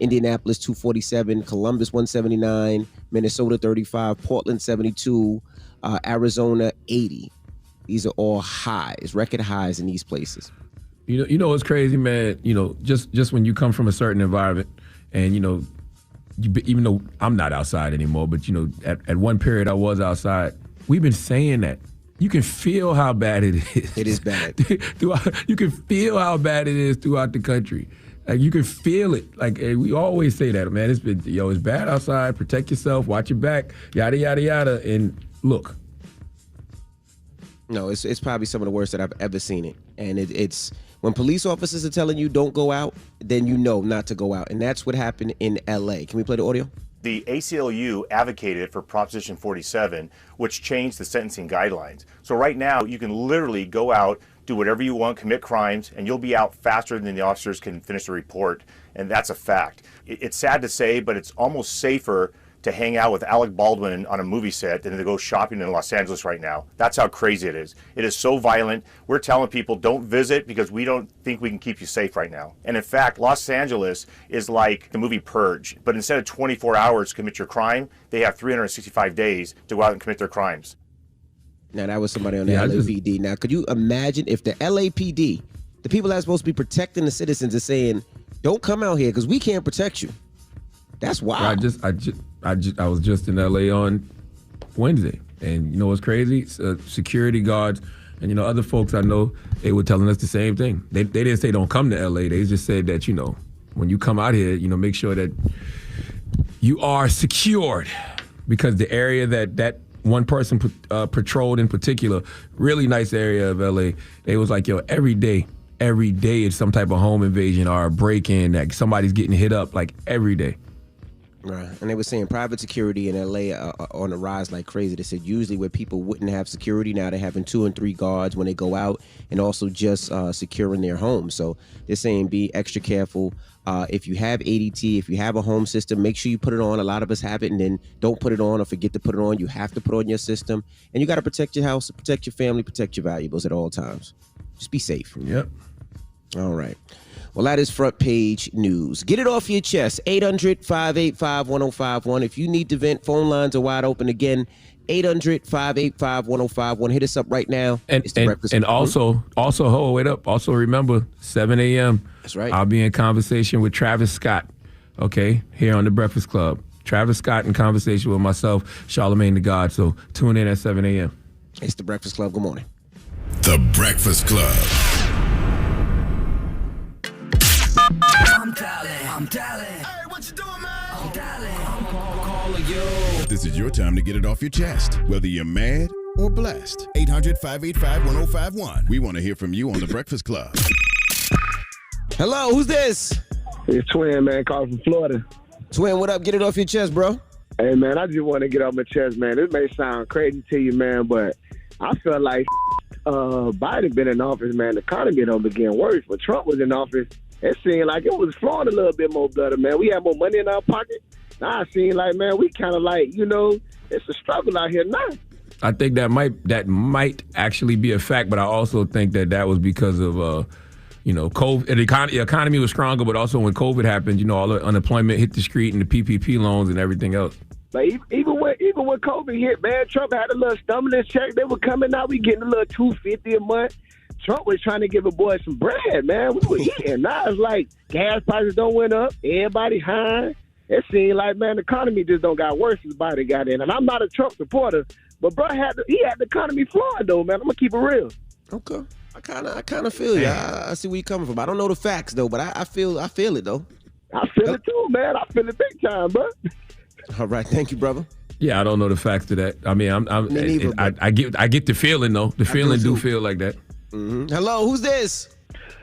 Indianapolis 247, Columbus 179, Minnesota 35, Portland 72, Arizona 80. These are all highs, record highs in these places. You know what's crazy, man? Just when you come from a certain environment, and even though I'm not outside anymore, but at one period I was outside. We've been saying that. You can feel how bad it is. It is bad. You can feel how bad it is throughout the country. Like, you can feel it. Like, we always say that, man. It's bad outside. Protect yourself. Watch your back. Yada, yada, yada. And look. No, it's probably some of the worst that I've ever seen it. And it's when police officers are telling you don't go out, then you know not to go out. And that's what happened in L.A. Can we play the audio? The ACLU advocated for Proposition 47, which changed the sentencing guidelines. So right now, you can literally go out, do whatever you want, commit crimes, and you'll be out faster than the officers can finish the report. And that's a fact. It's sad to say, but it's almost safer to hang out with Alec Baldwin on a movie set than to go shopping in Los Angeles right now. That's how crazy it is. It is so violent. We're telling people don't visit because we don't think we can keep you safe right now. And in fact, Los Angeles is like the movie Purge, but instead of 24 hours to commit your crime, they have 365 days to go out and commit their crimes. Now, that was somebody on the LAPD. Now, could you imagine if the LAPD, the people that's supposed to be protecting the citizens, are saying, don't come out here because we can't protect you? That's wild. I was just in LA on Wednesday, and you know what's crazy? Security guards and other folks I know, they were telling us the same thing. They didn't say don't come to LA. They just said that when you come out here, make sure that you are secured, because the area that one person patrolled in particular, really nice area of LA. They was like, every day it's some type of home invasion or a break-in, that somebody's getting hit up, like every day. Right, and they were saying private security in LA are on the rise like crazy. They said usually where people wouldn't have security, now they're having 2 and 3 guards when they go out, and also just securing their homes. So they're saying be extra careful. If you have ADT, if you have a home system, make sure you put it on. A lot of us have it and then don't put it on or forget to put it on. You have to put on your system, and you got to protect your house, protect your family, protect your valuables at all times. Just be safe. Yep. All right. Well, that is front page news. Get it off your chest. 800-585-1051. If you need to vent, phone lines are wide open again. 800-585-1051. Hit us up right now. And also, wait up. Also remember, 7 a.m. That's right. I'll be in conversation with Travis Scott, okay, here on The Breakfast Club. Travis Scott in conversation with myself, Charlamagne the God. So tune in at 7 a.m. It's The Breakfast Club. Good morning. The Breakfast Club. I'm dialing. Hey, what you doing, man? I'm dialing. I'm calling you. This is your time to get it off your chest, whether you're mad or blessed. 800-585-1051. We want to hear from you on The Breakfast Club. Hello, who's this? It's Twin, man, calling from Florida. Twin, what up? Get it off your chest, bro. Hey, man, I just want to get off my chest, man. This may sound crazy to you, man, but I feel like Biden been in office, man. The economy don't begin worse. When Trump was in office, it seemed like it was flowing a little bit more better, man. We had more money in our pocket. Now it seems like, man, we kind of like, it's a struggle out here now. I think that might actually be a fact, but I also think that was because of, COVID. The economy was stronger, but also when COVID happened, all the unemployment hit the street and the PPP loans and everything else. Like even when COVID hit, man, Trump had a little stimulus check. They were coming out. We getting a little $250 a month. Trump was trying to give a boy some bread, man. We were eating. Now it's like gas prices don't went up. Everybody high. It seemed like, man, the economy just don't got worse since Biden got in. And I'm not a Trump supporter, but bro he had the economy flowing though, man. I'm gonna keep it real. Okay, I kind of feel you. I see where you're coming from. I don't know the facts though, but I feel it though. I feel it too, man. I feel it big time, bro. All right, thank you, brother. Yeah, I don't know the facts to that. I mean, I get the feeling though. The feeling do feel like that. Mm-hmm. Hello, who's this?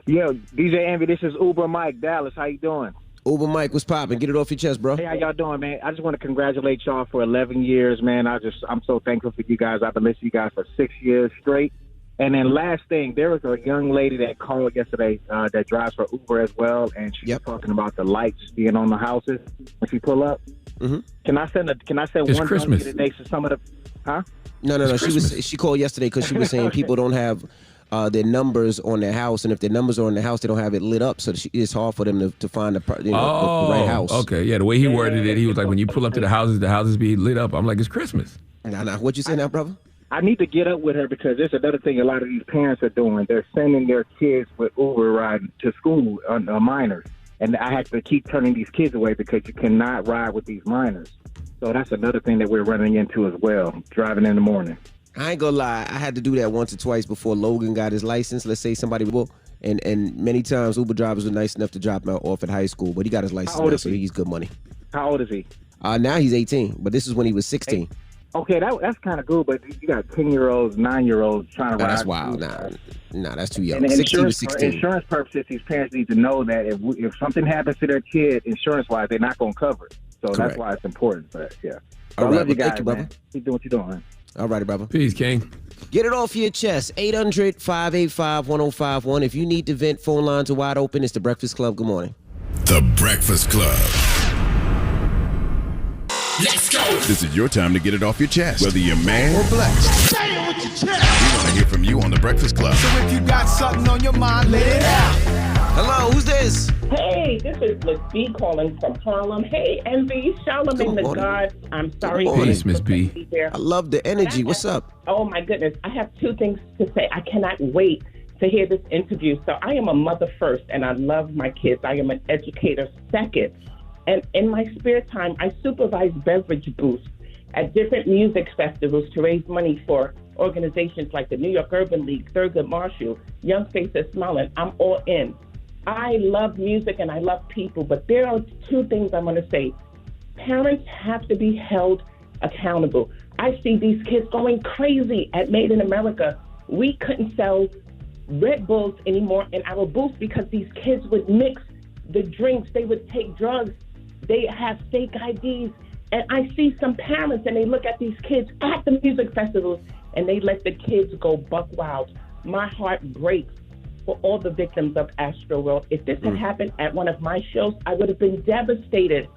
Yo, DJ Envy, this is Uber Mike, Dallas. How you doing? Uber Mike, what's poppin'? Get it off your chest, bro. Hey, how y'all doing, man? I just want to congratulate y'all for 11 years, man. I'm so thankful for you guys. I've been listening to you guys for 6 years straight. And then last thing, there was a young lady that called yesterday that drives for Uber as well, and she's talking about the lights being on the houses when she pull up. Mm-hmm. Can I send it's one Christmas today to some of the? Huh? No. She called yesterday because she was saying people don't have their numbers on their house, and if their numbers are on their house, they don't have it lit up, so it's hard for them to find the right house. Okay, yeah. The way he worded it, he was like, when you pull up to the houses be lit up. I'm like, it's Christmas. Nah. What you say now, brother? I need to get up with her because there's another thing a lot of these parents are doing. They're sending their kids with Uber ride to school on minors. And I have to keep turning these kids away because you cannot ride with these minors. So that's another thing that we're running into as well, driving in the morning. I ain't gonna lie. I had to do that once or twice before Logan got his license. Let's say somebody will. And many times Uber drivers were nice enough to drop him off at high school, but he got his license now, so he's good money. How old is he? Now he's 18, but this is when he was 16. Okay, that's kind of good, but you got 10-year-olds, 9-year-olds trying to ride. That's wild. Nah, that's too young. And 16 to 16. For insurance purposes, these parents need to know that if something happens to their kid, insurance-wise, they're not going to cover it. So That's why it's important. But yeah. All right, I love you guys, thank you, brother. Man. Keep doing what you're doing, man. All righty, brother. Peace, King. Get it off your chest. 800-585-1051. If you need to vent, phone lines are wide open. It's The Breakfast Club. Good morning. The Breakfast Club. Let's go. This is your time to get it off your chest, whether you're mad or blessed. Say it with your chest. We want to hear from you on The Breakfast Club. So if you got something on your mind, let it out. Hello, who's this? Hey, this is Miss B calling from Harlem. Hey, Envy, Charlamagne the God. I'm sorry. Peace, Miss B. I love the energy. What's up? Oh, my goodness. I have two things to say. I cannot wait to hear this interview. So I am a mother first, and I love my kids. I am an educator second. And in my spare time, I supervise beverage booths at different music festivals to raise money for organizations like the New York Urban League, Thurgood Marshall, Young Faces Smiling. I'm all in. I love music and I love people, but there are two things I want to say. Parents have to be held accountable. I see these kids going crazy at Made in America. We couldn't sell Red Bulls anymore in our booths because these kids would mix the drinks. They would take drugs. They have fake IDs. And I see some parents and they look at these kids at the music festivals and they let the kids go buck wild. My heart breaks for all the victims of Astroworld. If this had happened at one of my shows, I would have been devastated.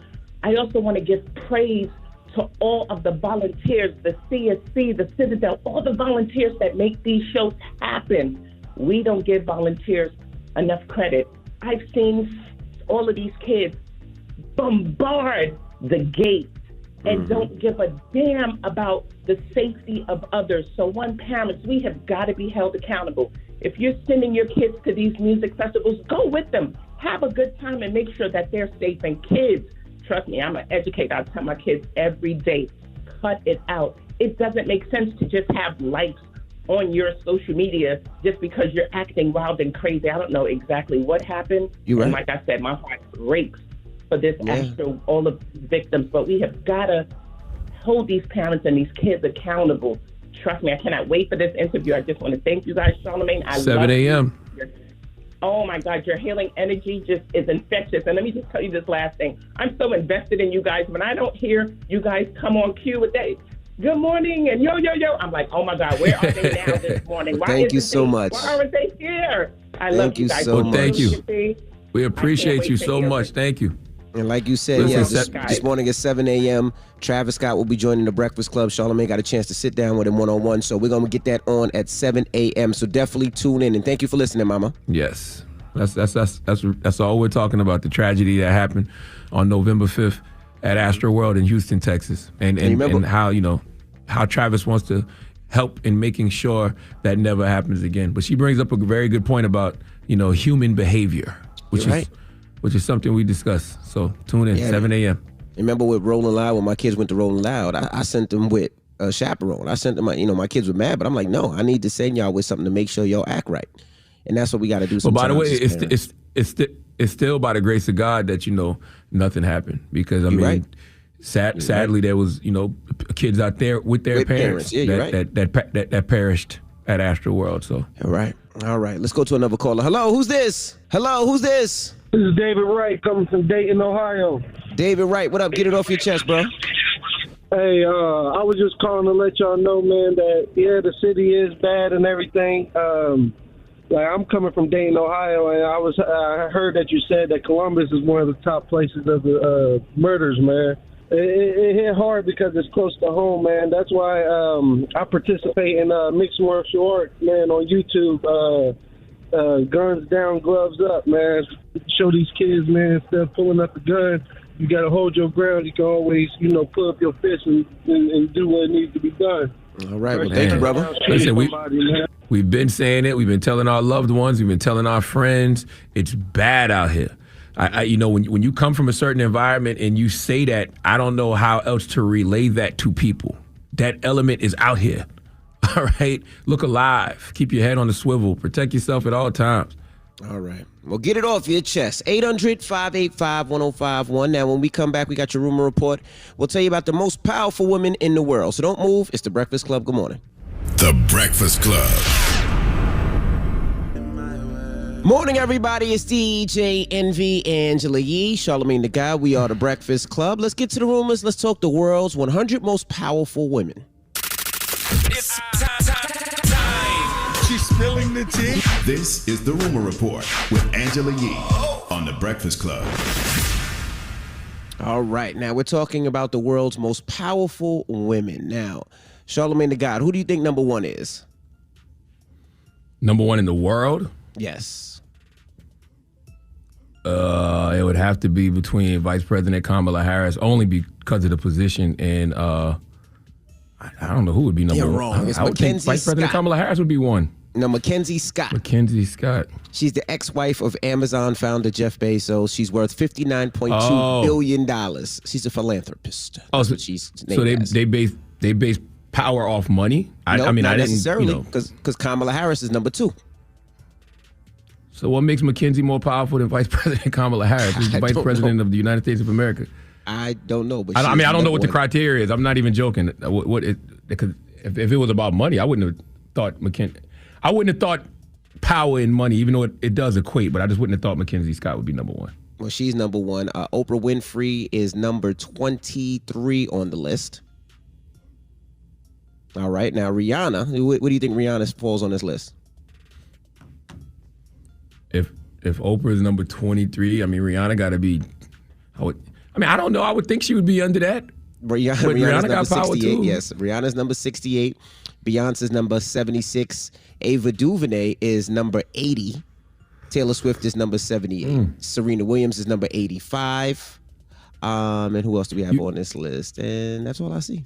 I also want to give praise to all of the volunteers, the CSC, the Citadel, all the volunteers that make these shows happen. We don't give volunteers enough credit. I've seen all of these kids bombard the gates and don't give a damn about the safety of others. So parents, we have got to be held accountable. If you're sending your kids to these music festivals, go with them. Have a good time and make sure that they're safe. And kids, trust me, I'm an educator. I tell my kids every day, cut it out. It doesn't make sense to just have likes on your social media just because you're acting wild and crazy. I don't know exactly what happened. You're right. And like I said, my heart breaks for this after all of the victims. But we have got to hold these parents and these kids accountable. Trust me, I cannot wait for this interview. I just want to thank you guys, Charlamagne. 7 a.m. Oh, my God, your healing energy just is infectious. And let me just tell you this last thing. I'm so invested in you guys. When I don't hear you guys come on cue with that, good morning, and yo, I'm like, oh, my God, where are they now this morning? Thank you so much. Why aren't they here? I love you guys. So much. Thank you. We appreciate you so much. Thank you. And like you said, this morning at 7 a.m., Travis Scott will be joining the Breakfast Club. Charlamagne got a chance to sit down with him one-on-one, so we're going to get that on at 7 a.m. So definitely tune in, and thank you for listening, Mama. Yes, that's all we're talking about, the tragedy that happened on November 5th at Astroworld in Houston, Texas, and how Travis wants to help in making sure that never happens again. But she brings up a very good point about human behavior, which is something we discuss. So tune in, 7 a.m. Remember with Rolling Loud, when my kids went to Rolling Loud, I sent them with a chaperone. I sent them, my kids were mad, but I'm like, no, I need to send y'all with something to make sure y'all act right. And that's what we got to do. But by the way, it's still by the grace of God that, nothing happened. Because, sadly, there was, kids out there with their parents that perished at Astroworld. So. All right. Let's go to another caller. Hello, who's this? This is David Wright coming from Dayton, Ohio. David Wright, what up? Get it off your chest, bro. Hey, I was just calling to let y'all know, man, that, the city is bad and everything. I'm coming from Dayton, Ohio, and I heard that you said that Columbus is one of the top places of the murders, man. it hit hard because it's close to home, man. That's why I participate in mixed martial arts, man, on YouTube. Guns down, gloves up, man. Show these kids, man, instead of pulling up the gun, you got to hold your ground. You can always, pull up your fist and do what needs to be done. All right. Well, thank you, brother. Listen, we've been saying it. We've been telling our loved ones. We've been telling our friends. It's bad out here. When you come from a certain environment and you say that, I don't know how else to relay that to people. That element is out here. All right? Look alive. Keep your head on the swivel. Protect yourself at all times. All right. Well, get it off your chest. 800-585-1051. Now, when we come back, we got your rumor report. We'll tell you about the most powerful women in the world. So don't move. It's The Breakfast Club. Good morning. The Breakfast Club. Morning, everybody. It's DJ Envy, Angela Yee, Charlamagne the Guy. We are The Breakfast Club. Let's get to the rumors. Let's talk the world's 100 most powerful women. It's time. She's spilling the tea. This is the Rumor Report with Angela Yee on The Breakfast Club. All right. Now, we're talking about the world's most powerful women. Now, Charlamagne the God, who do you think number one is? Number one in the world? Yes. It would have to be between Vice President Kamala Harris, only because of the position, and I don't know who would be number one. You're wrong. It's I would think Vice President Kamala Harris would be one. No, Mackenzie Scott. Mackenzie Scott. She's the ex-wife of Amazon founder Jeff Bezos. She's worth $59.2 billion. She's a philanthropist. That's what she's named as. they base power off money? Not I didn't necessarily, because Kamala Harris is number two. So what makes Mackenzie more powerful than Vice President Kamala Harris? Who's the Vice President of the United States of America? I don't know. But I don't know what the criteria is. I'm not even joking. Because if it was about money, I wouldn't have thought Mackenzie. I wouldn't have thought power and money, even though it does equate, but I just wouldn't have thought Mackenzie Scott would be number one. Well, she's number one. Oprah Winfrey is number 23 on the list. All right. Now, Rihanna, what do you think Rihanna falls on this list? If Oprah is number 23, Rihanna got to be. I don't know. I would think she would be under that. Rihanna's got number power 68. too. Yes, Rihanna's number 68. Beyonce's number 76. Ava DuVernay is number 80. Taylor Swift is number 78. Serena Williams is number 85. And who else do we have on this list? And that's all I see.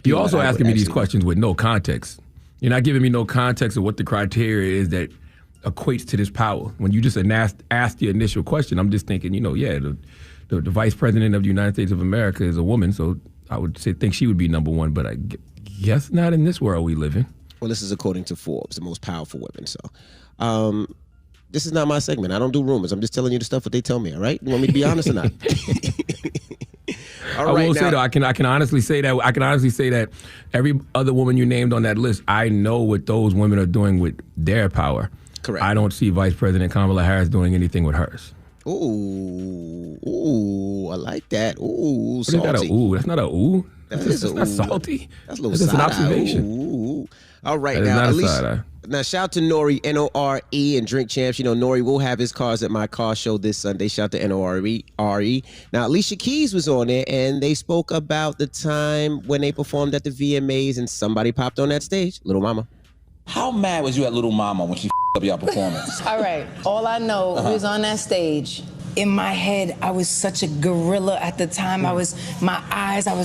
You're also asking me these questions with no context. You're not giving me no context of what the criteria is that equates to this power. When you just asked the initial question, I'm just thinking, the Vice President of the United States of America is a woman, so I would think she would be number one, but I guess not in this world we live in. Well, this is according to Forbes, the most powerful women. So this is not my segment. I don't do rumors. I'm just telling you the stuff what they tell me, all right? You want me to be honest or not? I will say, though, I can honestly say that every other woman you named on that list, I know what those women are doing with their power. Correct. I don't see Vice President Kamala Harris doing anything with hers. Ooh, I like that. Ooh, salty. What is that a ooh? That's not a ooh. That's not salty. That's a little That's side an observation. Ooh. All right, that now is not a side eye. Now shout out to Nori, N-O-R-E, and Drink Champs. Nori will have his cars at my car show this Sunday. Shout out to N-O-R-E. Now Alicia Keys was on there, and they spoke about the time when they performed at the VMAs, and somebody popped on that stage. Little Mama. How mad was you at Little Mama when she up your performance? All right. All I know, we was on that stage. In my head, I was such a gorilla at the time. I was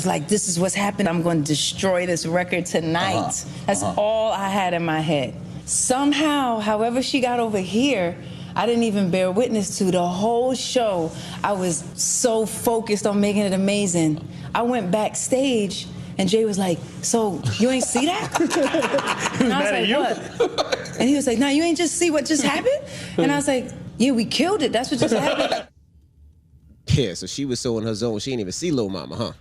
like, this is what's happening. I'm going to destroy this record tonight. That's all I had in my head. Somehow, however she got over here, I didn't even bear witness to the whole show. I was so focused on making it amazing. I went backstage and Jay was like, so you ain't see that? And I was like, what? And he was like, no, you ain't just see what just happened? And I was like, yeah, we killed it. That's what just happened. Yeah, so she was so in her zone, she didn't even see Lil Mama, huh?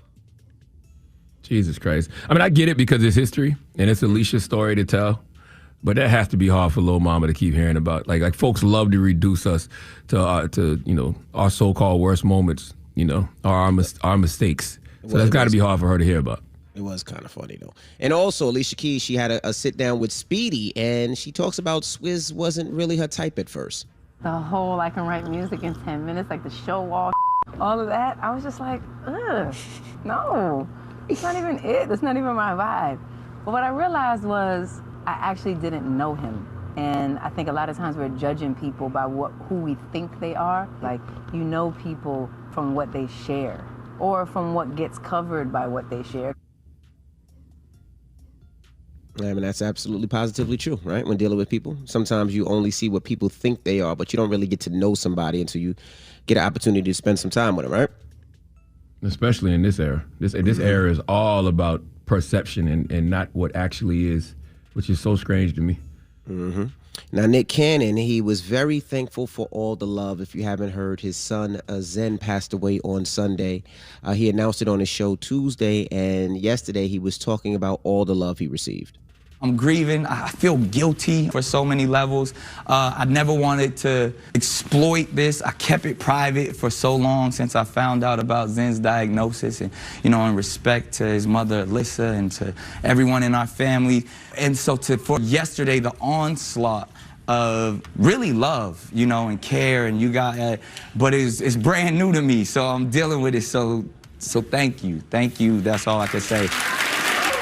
Jesus Christ. I get it because it's history and it's Alicia's story to tell. But that has to be hard for Lil Mama to keep hearing about. Like folks love to reduce us to our so-called worst moments, or our mistakes. So that's got to be hard for her to hear about. It was kind of funny, though. And also, Alicia Keys, she had a sit-down with Speedy, and she talks about Swizz wasn't really her type at first. The whole I can write music in 10 minutes, like the show wall all of that, I was just like, ugh, no, it's not even it. That's not even my vibe. But what I realized was I actually didn't know him. And I think a lot of times we're judging people by who we think they are. Like, you know people from what they share or from what gets covered by what they share. I mean, that's absolutely positively true, right? When dealing with people, sometimes you only see what people think they are, but you don't really get to know somebody until you get an opportunity to spend some time with them, right? Especially in this era. This era is all about perception and not what actually is, which is so strange to me. Mm-hmm. Now, Nick Cannon, he was very thankful for all the love. If you haven't heard, his son Zen passed away on Sunday. He announced it on his show Tuesday, and yesterday he was talking about all the love he received. I'm grieving. I feel guilty for so many levels. I never wanted to exploit this. I kept it private for so long since I found out about Zen's diagnosis, and, you know, in respect to his mother, Alyssa, and to everyone in our family. And so for yesterday, the onslaught of really love, you know, and care, and you got, but it's brand new to me, so I'm dealing with it. So thank you. That's all I can say.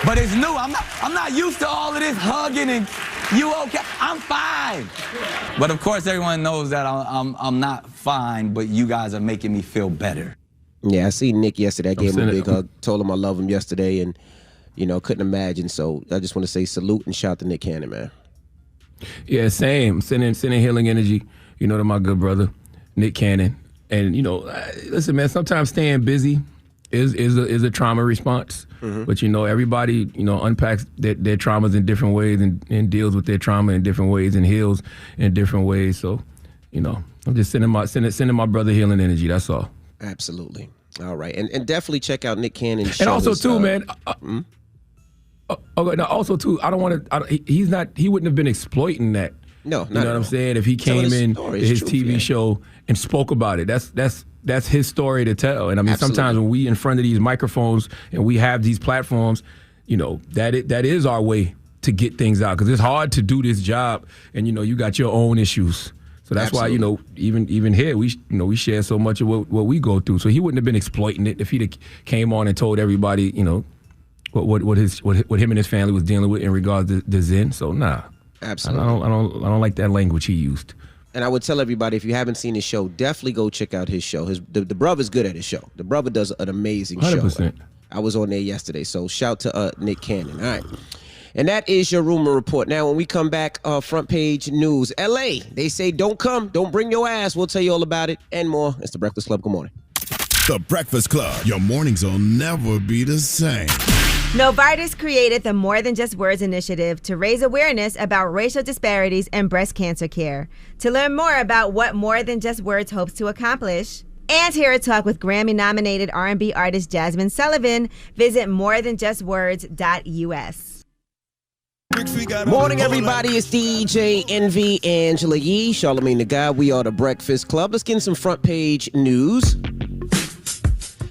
But it's new. I'm not used to all of this hugging and you okay? I'm fine. But of course, everyone knows that I'm not fine. But you guys are making me feel better. Yeah, I seen Nick yesterday. I gave him a big hug. Told him I love him yesterday, and you know, couldn't imagine. So I just want to say salute and shout to Nick Cannon, man. Yeah, same. Sending healing energy, you know, to my good brother, Nick Cannon. And you know, listen, man. Sometimes staying busy is a trauma response. Mm-hmm. But, you know, everybody, you know, unpacks their traumas in different ways and deals with their trauma in different ways and heals in different ways. So, you know, I'm just sending my brother healing energy. That's all. Absolutely. All right. And definitely check out Nick Cannon's show. And also, too, man. Also, too, I don't want to, he wouldn't have been exploiting that. No, you know what I'm saying? If he came in his TV show and spoke about it, that's his story to tell. And I mean, absolutely. Sometimes when we in front of these microphones and we have these platforms, you know, that is our way to get things out, because it's hard to do this job, and you know, you got your own issues. So that's absolutely. Why, you know, even here we share so much of what we go through. So he wouldn't have been exploiting it if he'd came on and told everybody, you know, what him and his family was dealing with in regards to Zen. So nah. Absolutely. I don't like that language he used. And I would tell everybody, if you haven't seen his show, definitely go check out his show. The brother's good at his show. The brother does an amazing 100%. show. I was on there yesterday, so shout to Nick Cannon. All right. And that is your rumor report. Now, when we come back, front page news. LA, they say don't come, don't bring your ass. We'll tell you all about it and more. It's The Breakfast Club. Good morning. The Breakfast Club. Your mornings will never be the same. Novartis created the More Than Just Words initiative to raise awareness about racial disparities in breast cancer care. To learn more about what More Than Just Words hopes to accomplish and hear a talk with Grammy-nominated R&B artist Jasmine Sullivan, visit morethanjustwords.us. Morning, everybody. It's DJ Envy, Angela Yee, Charlamagne the God. We are The Breakfast Club. Let's get in some front page news.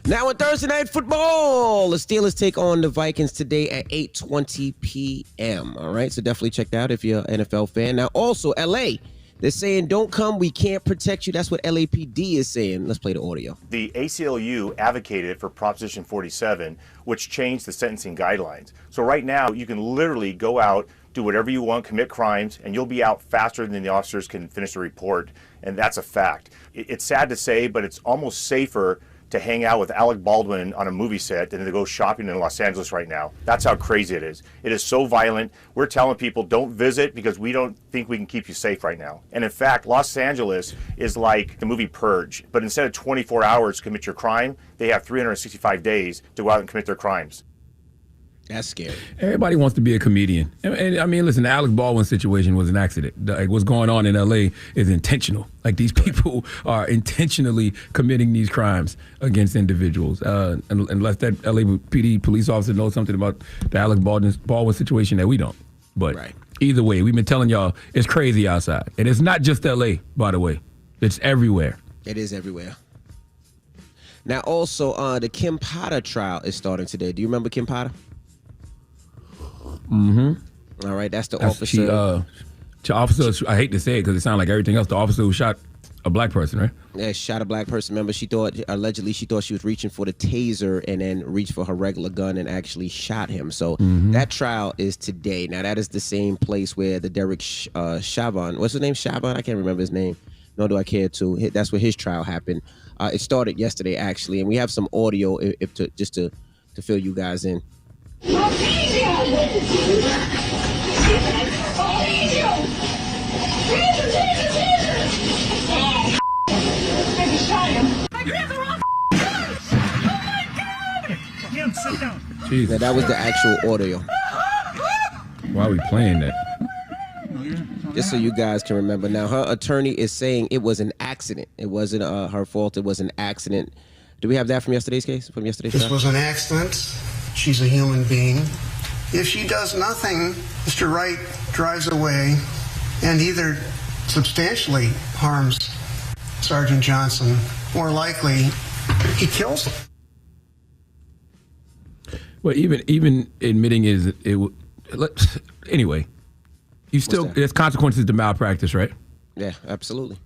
Now in Thursday Night Football, the Steelers take on the Vikings today at 8:20 p.m. All right, so definitely check that out if you're an NFL fan. Now also, LA, they're saying don't come, we can't protect you. That's what LAPD is saying. Let's play the audio. The ACLU advocated for Proposition 47, which changed the sentencing guidelines. So right now, you can literally go out, do whatever you want, commit crimes, and you'll be out faster than the officers can finish the report. And that's a fact. It's sad to say, but it's almost safer to hang out with Alec Baldwin on a movie set than to go shopping in Los Angeles right now. That's how crazy it is. It is so violent. We're telling people don't visit because we don't think we can keep you safe right now. And in fact, Los Angeles is like the movie Purge, but instead of 24 hours to commit your crime, they have 365 days to go out and commit their crimes. That's scary. Everybody wants to be a comedian. And I mean, listen, the Alec Baldwin situation was an accident. Like, what's going on in L.A. is intentional. Like, these people are intentionally committing these crimes against individuals. Unless that LAPD police officer knows something about the Alec Baldwin situation that we don't. But either way, we've been telling y'all it's crazy outside. And it's not just L.A., by the way. It's everywhere. It is everywhere. Now, also, the Kim Potter trial is starting today. Do you remember Kim Potter? Mm-hmm. All right, that's the officer. Officer, I hate to say it because it sounds like everything else. The officer who shot a black person, right? Yeah, shot a black person. Remember, allegedly she thought she was reaching for the taser and then reached for her regular gun and actually shot him. So that trial is today. Now, that is the same place where the Derek Chauvin, what's his name? Chauvin? I can't remember his name. Nor do I care to. That's where his trial happened. It started yesterday, actually, and we have some audio just to fill you guys in. Sit down. Now, that was the actual audio. Why are we playing that? Just so you guys can remember. Now, her attorney is saying it was an accident. It wasn't her fault. It was an accident. Do we have that from yesterday's case? From yesterday's This trial? was an accident. She's a human being. If she does nothing, Mr. Wright drives away and either substantially harms Sergeant Johnson, or likely he kills him. Well, even admitting anyway, you still there's consequences to malpractice, right? Yeah, absolutely.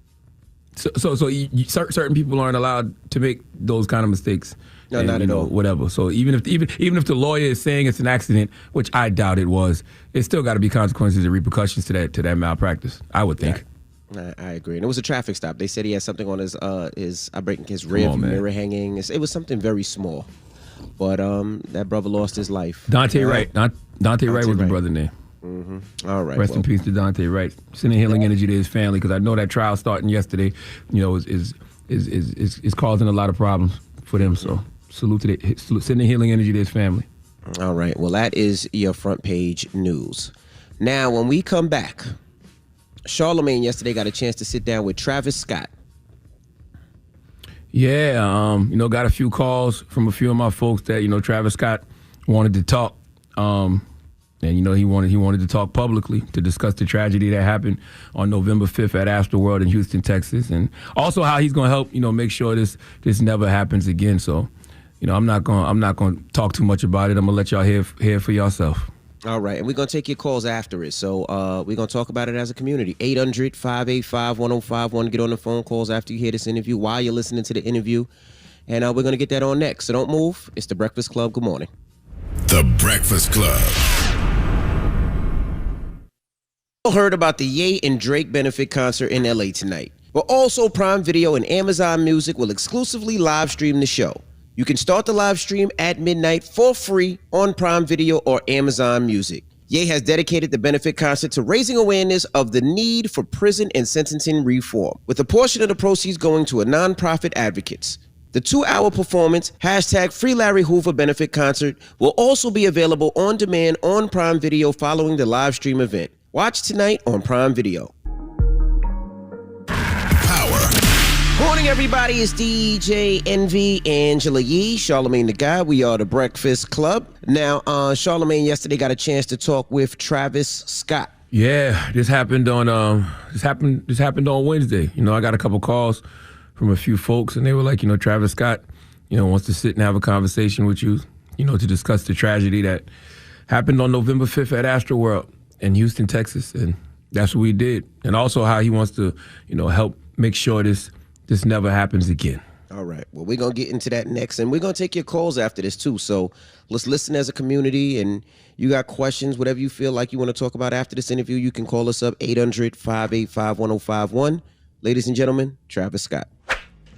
So certain people aren't allowed to make those kind of mistakes. No, not at all. Whatever. So even if the lawyer is saying it's an accident, which I doubt it was, it's still got to be consequences and repercussions to that malpractice. I would think. Yeah. I agree. And it was a traffic stop. They said he had something on his rear view mirror hanging. It was something very small. But that brother lost his life. Dante Wright. Dante Wright was the brother name. Mm-hmm. All right. Rest in peace to Dante Wright. Sending healing energy to his family, because I know that trial starting yesterday, is causing a lot of problems for them. So sending healing energy to his family. All right. Well, that is your front page news. Now, when we come back, Charlamagne yesterday got a chance to sit down with Travis Scott. Yeah, got a few calls from a few of my folks that, Travis Scott wanted to talk. And, he wanted to talk publicly to discuss the tragedy that happened on November 5th at Astroworld in Houston, Texas. And also how he's going to help, make sure this never happens again. So, I'm not going to talk too much about it. I'm going to let y'all hear it for yourself. All right, and we're going to take your calls after it. So we're going to talk about it as a community. 800-585-1051. Get on the phone calls after you hear this interview, while you're listening to the interview. And we're going to get that on next. So don't move. It's The Breakfast Club. Good morning. The Breakfast Club. Heard about the Ye and Drake benefit concert in LA tonight. But also Prime Video and Amazon Music will exclusively live stream the show. You can start the live stream at midnight for free on Prime Video or Amazon Music. Ye has dedicated the benefit concert to raising awareness of the need for prison and sentencing reform, with a portion of the proceeds going to a nonprofit advocates. The 2-hour performance, #FreeLarryHoover benefit concert, will also be available on demand on Prime Video following the live stream event. Watch tonight on Prime Video. Morning, everybody. It's DJ Envy, Angela Yee, Charlamagne the Guy. We are the Breakfast Club. Now, Charlamagne yesterday got a chance to talk with Travis Scott. Yeah, this happened on Wednesday. I got a couple calls from a few folks, and they were like, Travis Scott, wants to sit and have a conversation with you, to discuss the tragedy that happened on November 5th at Astroworld in Houston, Texas, and that's what we did. And also how he wants to, help make sure this never happens again. All right. Well, we're going to get into that next, and we're going to take your calls after this, too. So let's listen as a community, and you got questions, whatever you feel like you want to talk about after this interview, you can call us up, 800-585-1051. Ladies and gentlemen, Travis Scott.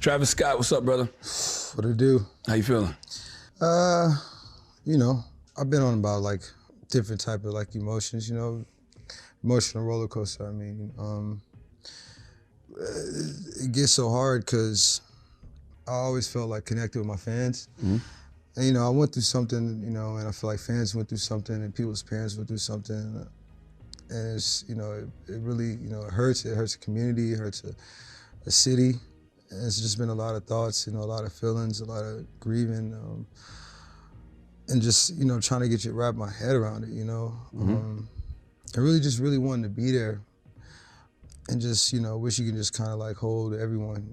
Travis Scott, what's up, brother? What it do? How you feeling? I've been on about, different type of, emotions, emotional roller coaster, it gets so hard because I always felt connected with my fans. Mm-hmm. And, I went through something, and I feel like fans went through something and people's parents went through something. And it's, it really, it hurts. It hurts the community, it hurts a city. And it's just been a lot of thoughts, a lot of feelings, a lot of grieving. And just, trying to wrap my head around it, Mm-hmm. I really wanted to be there. And just, wish you could just kind of hold everyone,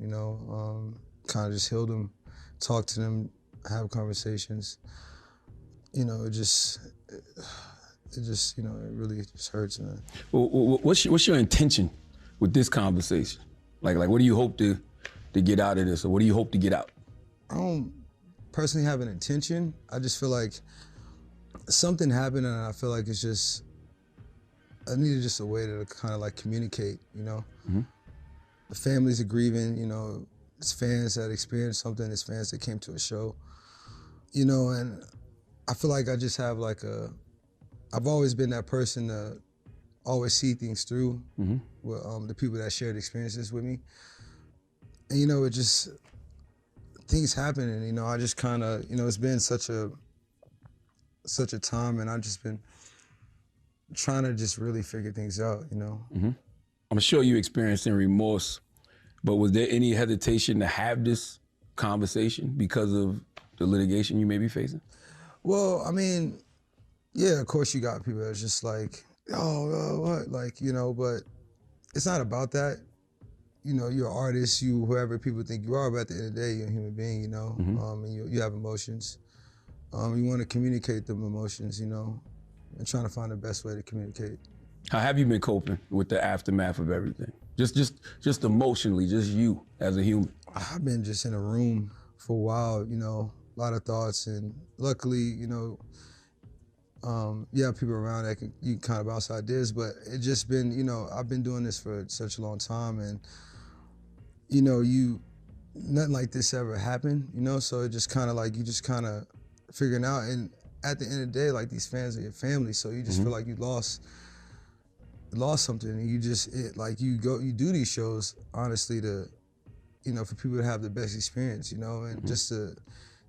kind of just heal them, talk to them, have conversations. It really just hurts, man. Well, what's your intention with this conversation? What do you hope to to get out of this, or what do you hope to get out? I don't personally have an intention. I just feel like something happened, and I feel like it's just, I needed just a way to kind of like communicate, you know? The families are grieving, you know, it's fans that experienced something, it's fans that came to a show, you know, and I feel like I just have like I've always been that person to always see things through with the people that shared experiences with me. And, you know, it just, things happen, and, you know, I just kind of, you know, it's been such a time, and I've just been trying to just really figure things out, you know? I'm sure you experiencing remorse, but was there any hesitation to have this conversation because of the litigation you may be facing? Well, I mean, yeah, of course you got people that's just like, oh, what? Like, you know, but it's not about that. You know, you're an artist, you whoever people think you are, but at the end of the day, you're a human being, you know, and you have emotions. You want to communicate them emotions, you know, and trying to find the best way to communicate. How have you been coping with the aftermath of everything? Just emotionally, just you as a human. I've been just in a room for a while, you know, a lot of thoughts, and luckily, you know, you have people around that you can kind of bounce ideas, but it just been, you know, I've been doing this for such a long time, and, you know, nothing like this ever happened, you know, so it just kind of like, you just kind of figuring out, and at the end of the day, like, these fans are your family, so you just feel like you lost something, and you just, you do these shows, honestly, to, you know, for people to have the best experience, you know, and just to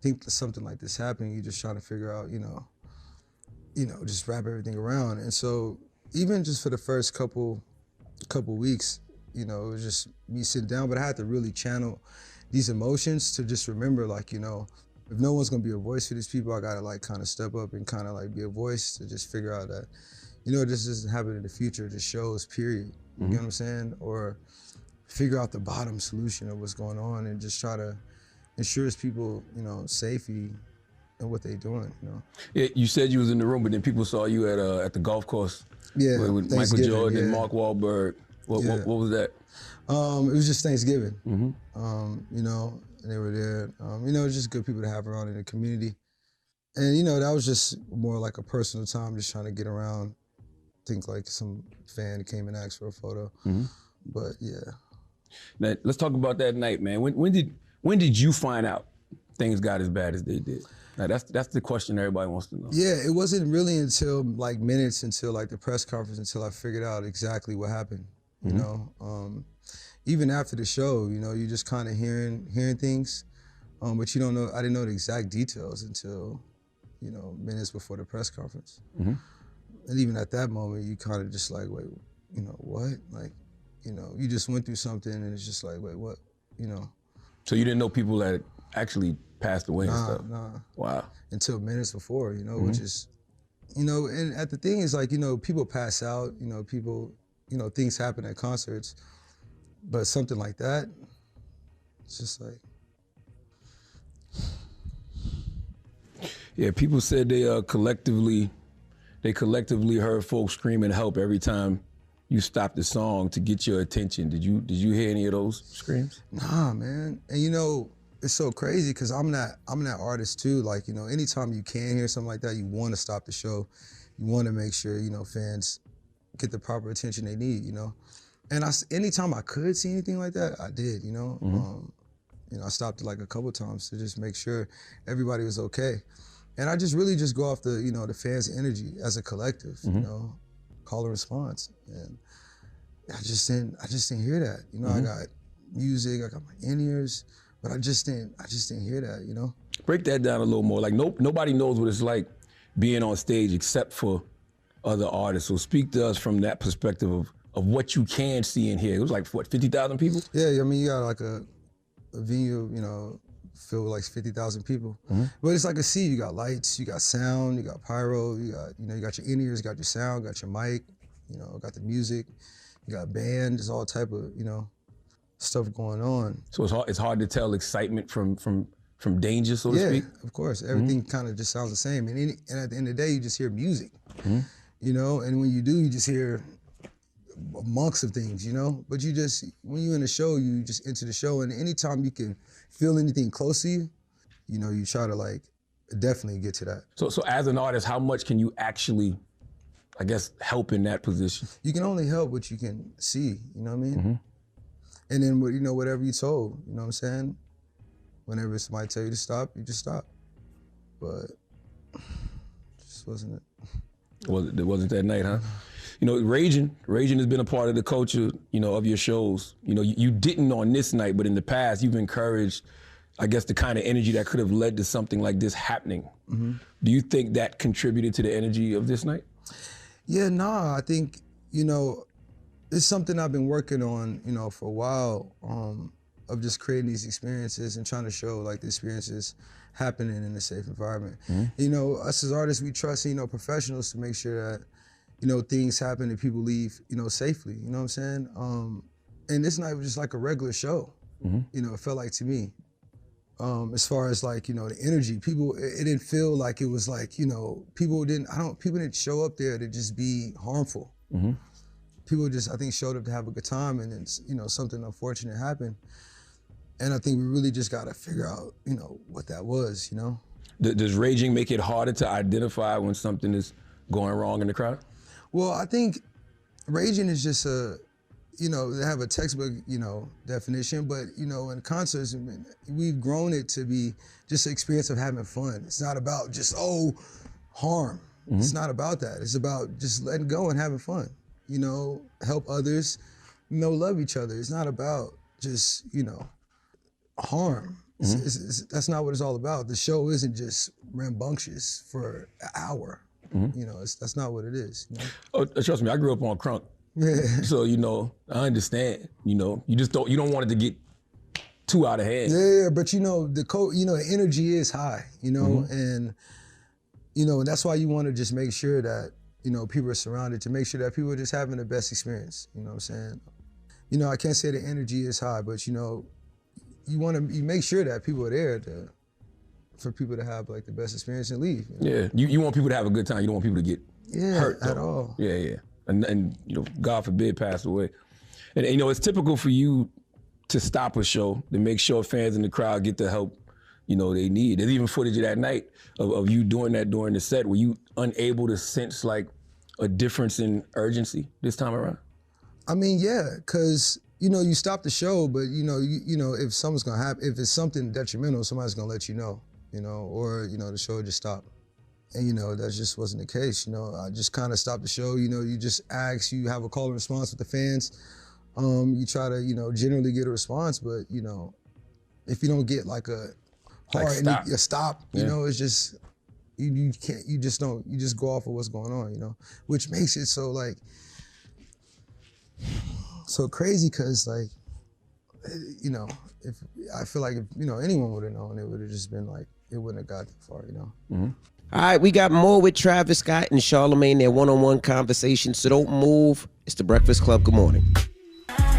think that something like this happened, you're just trying to figure out, you know, just wrap everything around. And so even just for the first couple weeks, you know, it was just me sitting down, but I had to really channel these emotions to just remember, like, you know, if no one's gonna be a voice for these people, I gotta like kind of step up and kind of like be a voice to just figure out that, you know, this doesn't happen in the future, just shows, period. You know what I'm saying? Or figure out the bottom solution of what's going on and just try to ensure people, you know, safety and what they doing, you know. Yeah, you said you was in the room, but then people saw you at the golf course. Yeah, with Michael Jordan and Mark Wahlberg. What was that? It was just Thanksgiving. You know, and they were there. You know, it was just good people to have around in the community. And, you know, that was just more like a personal time, just trying to get around. I think like some fan came and asked for a photo. But yeah. Now, let's talk about that night, man. When did you find out things got as bad as they did? Now, that's the question everybody wants to know. Yeah, it wasn't really until like minutes until like the press conference until I figured out exactly what happened. You know, even after the show, you know, you just kind of hearing things, but you don't know. I didn't know the exact details until, you know, minutes before the press conference. And even at that moment, you kind of just like, wait, you know, what? Like, you know, you just went through something and it's just like, wait, what? You know. So you didn't know people that actually passed away and stuff? Nah. Wow. Until minutes before, you know, which is, you know, and at the thing is like, you know, people pass out, you know, people, you know, things happen at concerts, but something like that, it's just like. Yeah, people said they collectively heard folks screaming help every time you stopped the song to get your attention. Did you hear any of those screams? Nah, man. And you know, it's so crazy because I'm that artist too. Like, you know, anytime you can hear something like that, you want to stop the show. You want to make sure, you know, fans get the proper attention they need, you know. And anytime I could see anything like that, I did, you know. You know, I stopped it like a couple times to just make sure everybody was okay. And I just really just go off the, you know, the fans' energy as a collective, you know, call and response. And I just didn't hear that. You know, I got music, I got my in-ears, but I just didn't hear that, you know? Break that down a little more. Like nobody knows what it's like being on stage except for other artists. So speak to us from that perspective of what you can see and hear. It was like, what, 50,000 people? Yeah, I mean, you got like a venue, you know, filled with like 50,000 people. But it's like a sea. You got lights, you got sound, you got pyro, you got your in-ears, you got your sound, got your mic, you know, got the music, you got band, there's all type of, you know, stuff going on. So it's hard to tell excitement from danger, so to speak? Yeah, of course. Everything kind of just sounds the same. And at the end of the day, you just hear music, you know? And when you do, you just hear amongst of things, you know? But when you're in a show, you just enter the show, and anytime you can feel anything close to you, you know, you try to like definitely get to that. So as an artist, how much can you actually, I guess, help in that position? You can only help what you can see, you know what I mean? Mm-hmm. And then, you know, whatever you're told, you know what I'm saying? Whenever somebody tell you to stop, you just stop. But just wasn't it. It wasn't that night, huh? You know, raging has been a part of the culture, you know, of your shows. You know, you didn't on this night, but in the past, you've encouraged, I guess, the kind of energy that could have led to something like this happening. Mm-hmm. Do you think that contributed to the energy of this night? Yeah, I think, you know, it's something I've been working on, you know, for a while, of just creating these experiences and trying to show like the experiences happening in a safe environment. Mm-hmm. You know, us as artists, we trust, you know, professionals to make sure that, you know, things happen and people leave, you know, safely, you know what I'm saying? And this night was just like a regular show, Mm-hmm. you know, it felt like to me. As far as like, you know, the energy, it didn't feel like it was like, you know, people didn't show up there to just be harmful. Mm-hmm. People just, I think, showed up to have a good time, and then, you know, something unfortunate happened. And I think we really just got to figure out, you know, what that was, you know? Does raging make it harder to identify when something is going wrong in the crowd? Well, I think raging is just you know, they have a textbook, you know, definition, but, you know, in concerts, we've grown it to be just an experience of having fun. It's not about just, harm. Mm-hmm. It's not about that. It's about just letting go and having fun, you know, help others, you know, love each other. It's not about just, you know, harm. Mm-hmm. That's not what it's all about. The show isn't just rambunctious for an hour. Mm-hmm. You know, that's not what it is. You know? Oh, trust me, I grew up on crunk. Yeah. So, you know, I understand, you know, you don't want it to get too out of hand. Yeah, but you know, the energy is high, you know, Mm-hmm. and, you know, and that's why you want to just make sure that, you know, people are surrounded, to make sure that people are just having the best experience, you know what I'm saying? You know, I can't say the energy is high, but, you know, you make sure that people are there for people to have like the best experience and leave. You know? Yeah, you want people to have a good time. You don't want people to get hurt at all. Yeah. And you know, God forbid, pass away. And you know, it's typical for you to stop a show to make sure fans in the crowd get the help, you know, they need. There's even footage of that night of you doing that during the set. Were you unable to sense like a difference in urgency this time around? I mean, yeah, because, you know, you stop the show, but, you know, if something's gonna happen, if it's something detrimental, somebody's gonna let you know, or, you know, the show just stopped. And, you know, that just wasn't the case, you know. I just kind of stopped the show, you know, you just ask, you have a call and response with the fans. You try to, you know, generally get a response, but, you know, if you don't get like a hard stop, you know, it's just, you can't, you just go off of what's going on, you know, which makes it so like, so crazy, because like, you know, if I feel like if, you know, anyone would have known, it would have just been like, it wouldn't have got that far, you know. Mm-hmm. All right, we got more with Travis Scott and Charlamagne, their one-on-one conversation, so don't move. It's The Breakfast Club. Good morning.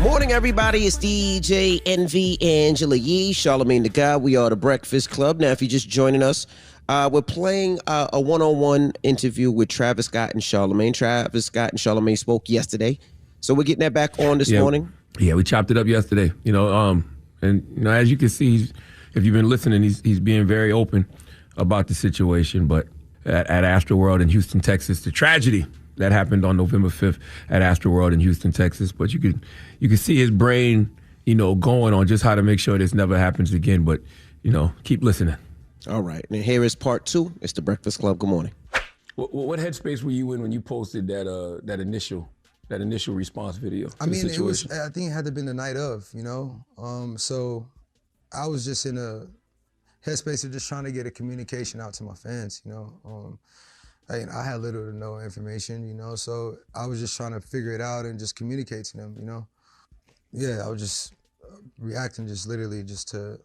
Morning, everybody. It's DJ Envy, Angela Yee, Charlamagne the God. We are The Breakfast Club. Now, if you're just joining us, we're playing a one-on-one interview with Travis Scott and Charlamagne. Travis Scott and Charlamagne spoke yesterday, so we're getting that back on this morning. Yeah, we chopped it up yesterday. You know, and you know, as you can see, if you've been listening, he's being very open about the situation. But at Astroworld in Houston, Texas, the tragedy that happened on November 5th at Astroworld in Houston, Texas. But you can see his brain, you know, going on just how to make sure this never happens again. But, you know, keep listening. All right, and here is part 2. It's The Breakfast Club. Good morning. What headspace were you in when you posted that initial response video? I mean, it was, I think it had to have been the night of, you know? So I was just in a headspace of just trying to get a communication out to my fans, you know? I had little to no information, you know? So I was just trying to figure it out and just communicate to them, you know? Yeah, I was just reacting just literally just to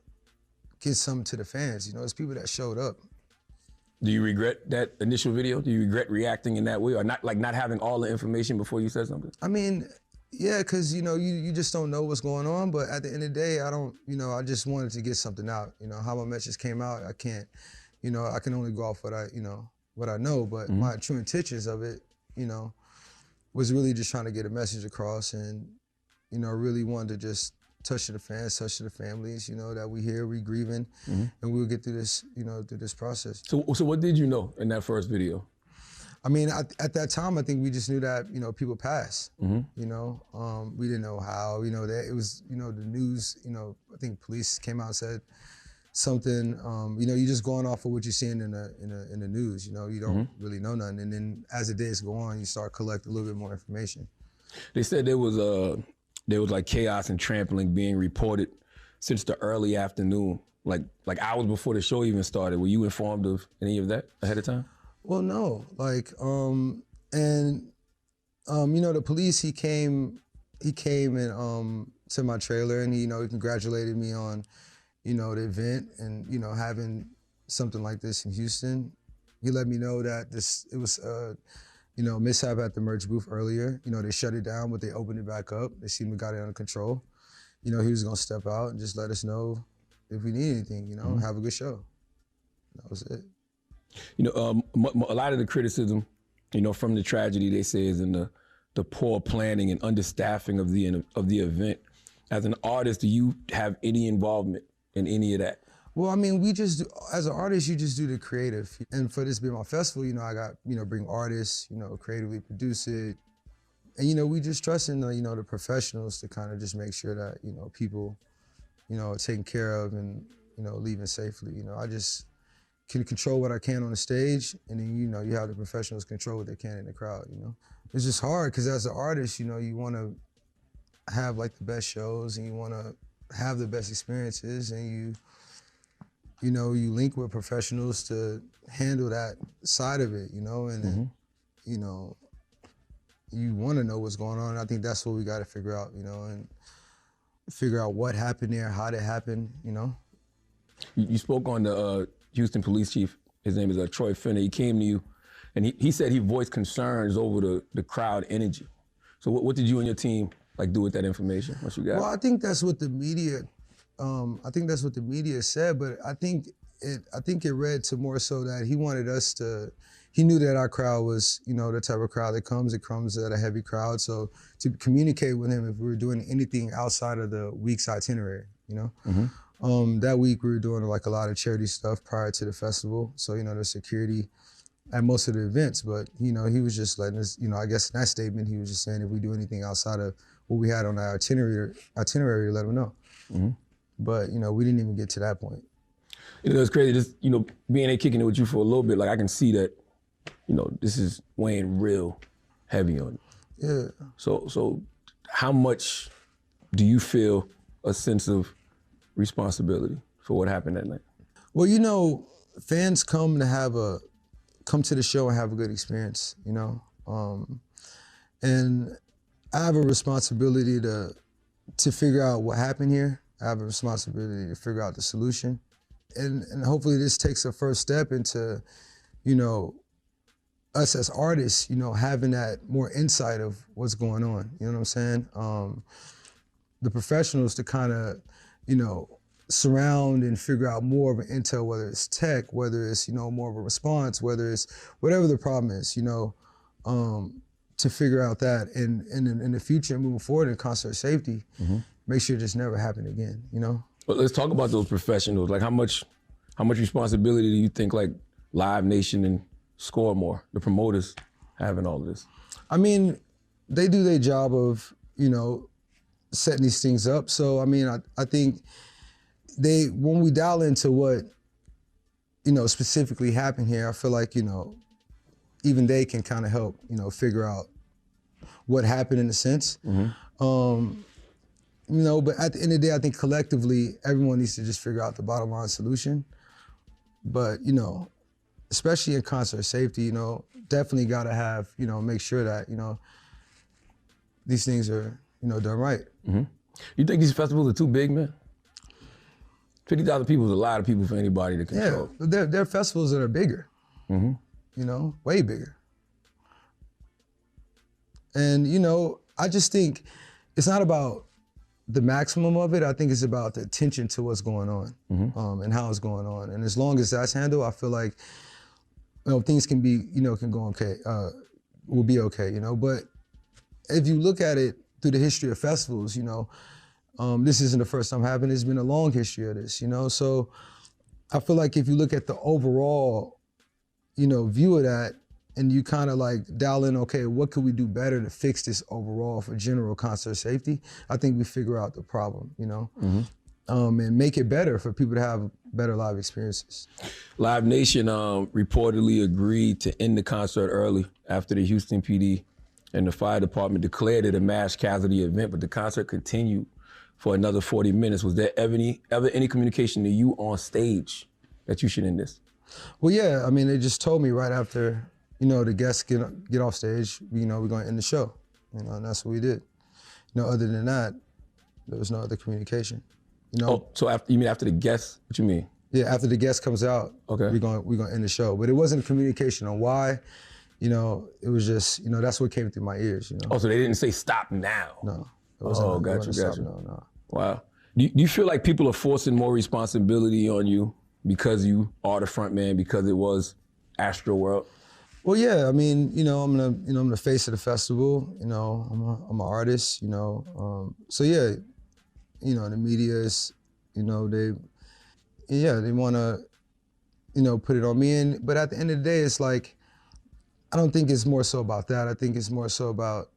get something to the fans, you know? It's people that showed up. Do you regret that initial video? Do you regret reacting in that way, or not having all the information before you said something? I mean, yeah, because, you know, you just don't know what's going on, but at the end of the day, I just wanted to get something out. You know, how my message came out, I can't, you know, I can only go off what I know, but my true intentions of it, you know, was really just trying to get a message across, and really wanted to just touch to the fans, touch to the families, that we here, we grieving, and we'll get through this, through this process. So what did you know in that first video? I mean, at that time, I think we just knew that, people passed, we didn't know how, that it was, the news, I think police came out and said something, you're just going off of what you're seeing in the news, you don't really know nothing. And then as the days go on, you start collecting a little bit more information. They said there was like chaos and trampling being reported since the early afternoon, like hours before the show even started. Were you informed of any of that ahead of time? Well, no, the police, he came and to my trailer, and he congratulated me on, the event and, having something like this in Houston. He let me know that it was mishap at the merch booth earlier. They shut it down, but they opened it back up. They seemed to got it under control. He was gonna step out and just let us know if we need anything, have a good show. That was it. A lot of the criticism, from the tragedy, they say, is in the poor planning and understaffing of the event. As an artist, do you have any involvement in any of that? Well, I mean, as an artist, you just do the creative. And for this being my festival, I got, bring artists, creatively produce it. And, we just trust in the professionals to kind of just make sure that, people, are taken care of and, leaving safely. I just can control what I can on the stage, and then, you have the professionals control what they can in the crowd, It's just hard, because as an artist, you want to have like the best shows, and you want to have the best experiences, and you link with professionals to handle that side of it, and you want to know what's going on. I think that's what we got to figure out, and figure out what happened there, how it happened, You spoke on the Houston police chief. His name is Troy Finner. He came to you, and he said he voiced concerns over the crowd energy. So what did you and your team do with that information? What you got? Well, I think that's what the media. Said, but I think it read to more so that he wanted us to. He knew that our crowd was, the type of crowd that comes. It comes at a heavy crowd. So to communicate with him if we were doing anything outside of the week's itinerary, That week we were doing a lot of charity stuff prior to the festival. So, the security at most of the events, but, he was just letting us, I guess in that statement, he was just saying if we do anything outside of what we had on our itinerary to let him know. But, we didn't even get to that point. It's crazy, just, being there kicking it with you for a little bit, I can see that, this is weighing real heavy on you. Yeah. So how much do you feel a sense of responsibility for what happened that night? Well, fans come to the show and have a good experience, and I have a responsibility to figure out what happened here. I have a responsibility to figure out the solution. And hopefully this takes a first step into, us as artists, having that more insight of what's going on. You know what I'm saying? The professionals to kind of, surround and figure out more of an intel, whether it's tech, whether it's, more of a response, whether it's whatever the problem is, to figure out that. And in the future, moving forward in concert safety, make sure it just never happen again, Well, let's talk about those professionals. How much responsibility do you think Live Nation and Score More, the promoters, have in all of this? I mean, they do their job of, setting these things up. So, I mean, I think when we dial into what, specifically happened here, I feel like, even they can kind of help, figure out what happened in a sense. But at the end of the day, I think collectively, everyone needs to just figure out the bottom line solution. But, especially in concert safety, definitely got to have, make sure that, these things are, done right. You think these festivals are too big, man? 50,000 people is a lot of people for anybody to control. Yeah, there are festivals that are bigger, way bigger. And, I just think it's not about the maximum of it. I think it's about the attention to what's going on and how it's going on. And as long as that's handled, I feel like, things can be, can go okay, will be okay, But if you look at it through the history of festivals, this isn't the first time happening. It's been a long history of this, So I feel like if you look at the overall, view of that, and you kind of like dial in, okay, what could we do better to fix this overall for general concert safety? I think we figure out the problem, and make it better for people to have better live experiences. Live Nation reportedly agreed to end the concert early after the Houston PD and the fire department declared it a mass casualty event, but the concert continued for another 40 minutes. Was there ever any communication to you on stage that you should end this? Well, yeah, I mean, they just told me right after, the guests get off stage, we're gonna end the show, and that's what we did. Other than that, there was no other communication. Oh, so you mean after the guests? What you mean? Yeah, after the guest comes out, okay, we're gonna end the show. But it wasn't a communication on why. It was just, that's what came through my ears. Oh, so they didn't say stop now? No. Got you. No. Wow. Do you feel like people are forcing more responsibility on you because you are the front man, because it was Astro World? Well, yeah. I mean, I'm the face of the festival. I'm an artist. So yeah, the media is, they want to, put it on me. But at the end of the day, it's like, I don't think it's more so about that. I think it's more so about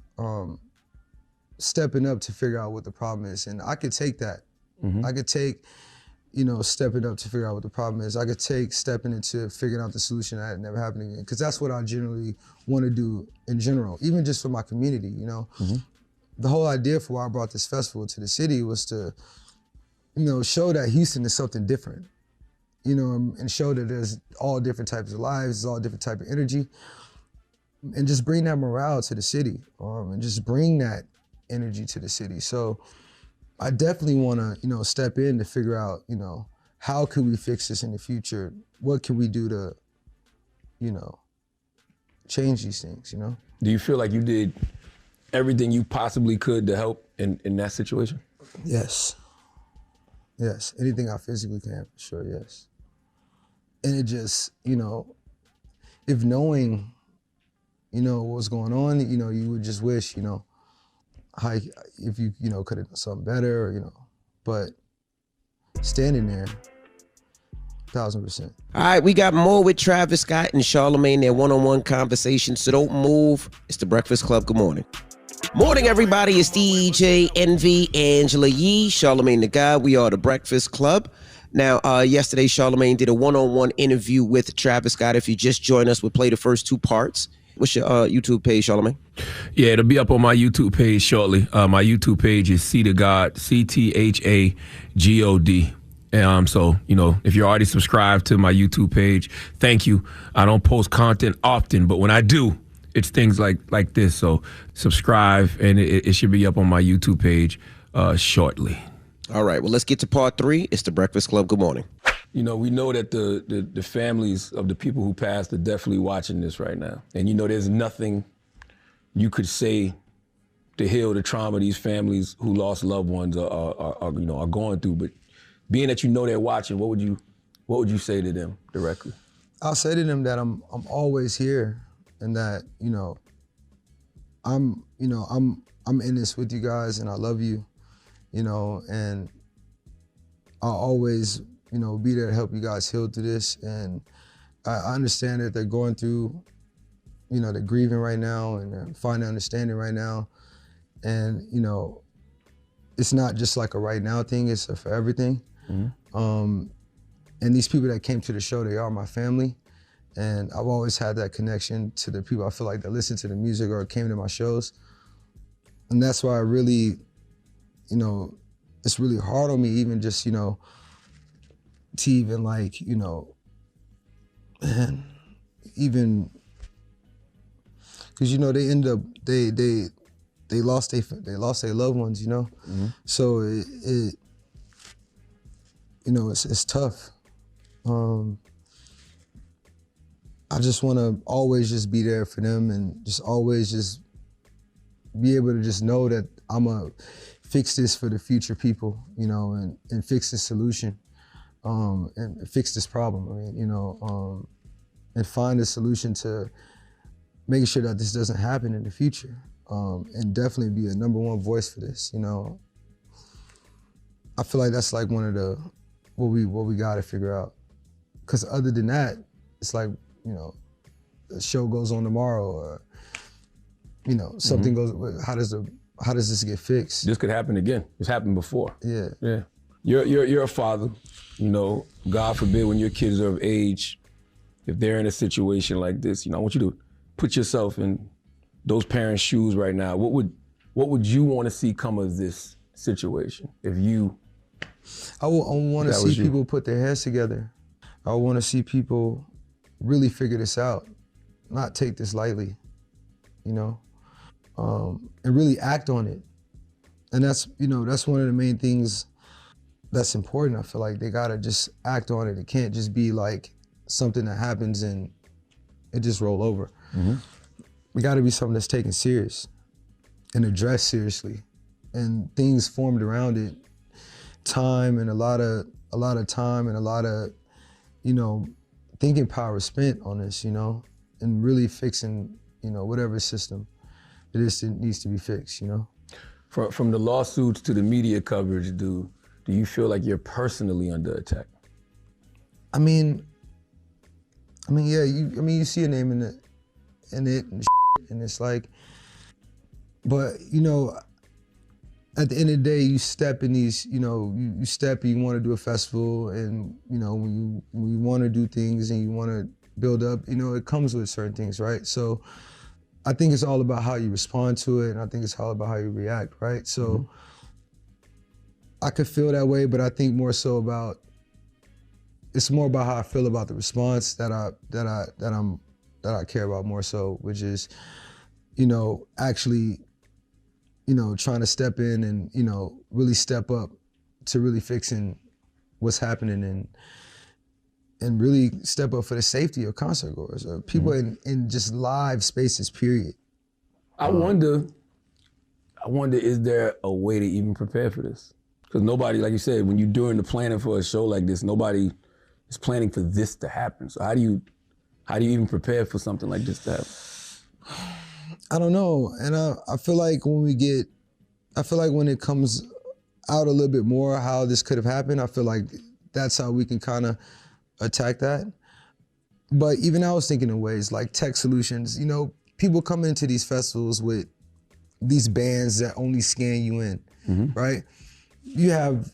stepping up to figure out what the problem is. And I could take that. I could take, stepping up to figure out what the problem is. I could take stepping into figuring out the solution that never happened again. Because that's what I generally want to do in general, even just for my community, The whole idea for why I brought this festival to the city was to, show that Houston is something different, and show that there's all different types of lives, there's all different type of energy, and just bring that morale to the city, and just bring that energy to the city. So I definitely want to, step in to figure out, how could we fix this in the future? What can we do to, change these things, Do you feel like you did everything you possibly could to help in that situation? Yes. Yes, anything I physically can, for sure, yes. And it just, if knowing, what's going on, you would just wish, how, if you, could have done something better, but standing there, 1,000%. All right, we got more with Travis Scott and Charlamagne, their one-on-one conversation, so don't move. It's The Breakfast Club. Good morning. Morning, everybody. It's DJ Envy, Angela Yee, Charlamagne the Guy. We are The Breakfast Club. Now, yesterday, Charlamagne did a one-on-one interview with Travis Scott. If you just joined us, we'll play the first two parts. What's your YouTube page, Charlamagne? Yeah, it'll be up on my YouTube page shortly. My YouTube page is C to God, CTHAGOD. So, if you're already subscribed to my YouTube page, thank you. I don't post content often, but when I do, it's things like this. So subscribe, and it should be up on my YouTube page shortly. All right, well, let's get to part 3. It's The Breakfast Club. Good morning. We know that the families of the people who passed are definitely watching this right now. And there's nothing you could say to heal the trauma these families who lost loved ones are going through. But being that they're watching, what would you say to them directly? I'll say to them that I'm always here, and that I'm in this with you guys, and I love you, and I'll always be there to help you guys heal through this. And I understand that they're going through, they're grieving right now, and they're finding understanding right now, and it's not just like a right now thing, it's a forever thing. And these people that came to the show, they are my family. And I've always had that connection to the people I feel like that listen to the music or came to my shows. And that's why I really, it's really hard on me even just, to even like, man, even, because they end up, they lost their loved ones, So it's tough. I just want to always just be there for them, and just always just be able to just know that I'm going to fix this for the future people, and fix this solution, and fix this problem, and find a solution to making sure that this doesn't happen in the future. and definitely be a #1 voice for this, you know. I feel like that's like one of the, what we gotta figure out. Cause other than that, it's like, you know, the show goes on tomorrow or, you know, something goes, how does this get fixed? This could happen again. It's happened before. Yeah. Yeah. You're a father, you know, God forbid when your kids are of age, if they're in a situation like this, you know, I want you to put yourself in those parents' shoes right now. What would you want to see come of this situation if you? I want to see people put their heads together. I want to see people really figure this out, not take this lightly, you know, and really act on it. And that's, you know, that's one of the main things that's important. I feel like they gotta just act on it. It can't just be like something that happens and it just roll over. It gotta be something that's taken serious and addressed seriously. And things formed around it, time and a lot of time and a lot of, you know, thinking power spent on this, you know, and really fixing, you know, whatever system it is that needs to be fixed, you know. From the lawsuits to the media coverage, do you feel like you're personally under attack? I mean, yeah. You see a name in it, and it's like, but you know, at the end of the day, you step in these, you know, you step and you want to do a festival, and you know, when you want to do things and you want to build up, you know, it comes with certain things, right? So I think it's all about how you respond to it, and I think it's all about how you react, right? So I could feel that way, but I think more so about, it's more about how I feel about the response that I care about more so, which is, you know, actually, you know, trying to step in and, you know, really step up to really fixing what's happening and really step up for the safety of concert goers or people in just live spaces, period. I wonder, is there a way to even prepare for this? Because nobody, like you said, when you're doing the planning for a show like this, nobody is planning for this to happen. So how do you even prepare for something like this to happen? I don't know, and I feel like when it comes out a little bit more how this could have happened, I feel like that's how we can kind of attack that. But even I was thinking in ways like tech solutions. You know, people come into these festivals with these bands that only scan you in, right? You have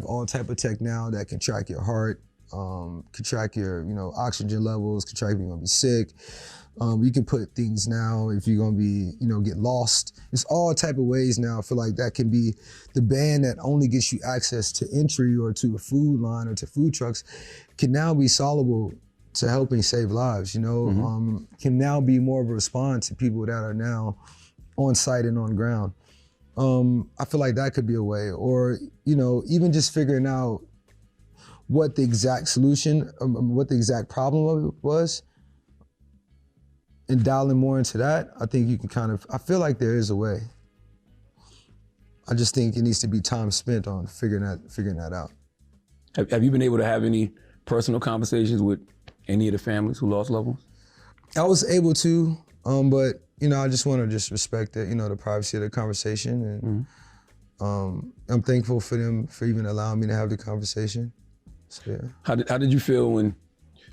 all type of tech now that can track your heart, can track your, you know, oxygen levels, can track if you're gonna be sick. You can put things now if you're gonna be, you know, get lost. It's all type of ways now. I feel like that can be the band that only gets you access to entry or to a food line or to food trucks can now be solvable to helping save lives, you know, can now be more of a response to people that are now on site and on ground. I feel like that could be a way, or, you know, even just figuring out what the exact solution, what the exact problem of it was, and dialing more into that. I think you can I feel like there is a way. I just think it needs to be time spent on figuring that out. Have you been able to have any personal conversations with any of the families who lost loved ones? I was able to, but you know, I just want to respect that, you know, the privacy of the conversation, and I'm thankful for them for even allowing me to have the conversation. So, yeah. How did you feel when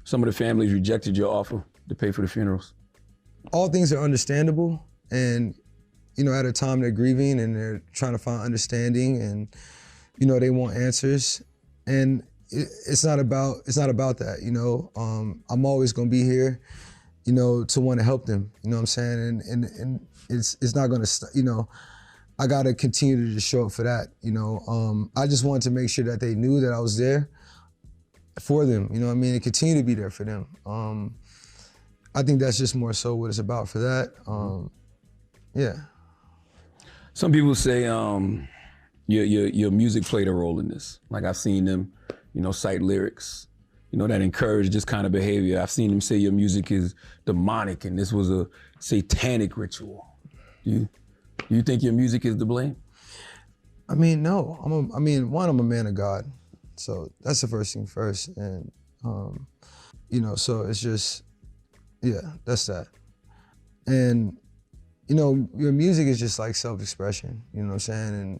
some of the families rejected your offer to pay for the funerals? All things are understandable, and you know, at a time they're grieving and they're trying to find understanding, and you know, they want answers, and it's not about that, you know. I'm always gonna be here, you know, to want to help them, you know what I'm saying, and it's not gonna, you know, I gotta continue to just show up for that, you know. I just wanted to make sure that they knew that I was there for them, you know what I mean, and continue to be there for them. I think that's just more so what it's about for that. Yeah. Some people say your music played a role in this. Like I've seen them, you know, cite lyrics, you know, that encourage this kind of behavior. I've seen them say your music is demonic and this was a satanic ritual. Do you think your music is to blame? I mean, no. I'm a man of God, so that's the first thing first, and you know, so it's just. Yeah, that's that. And, you know, your music is just like self-expression, you know what I'm saying? And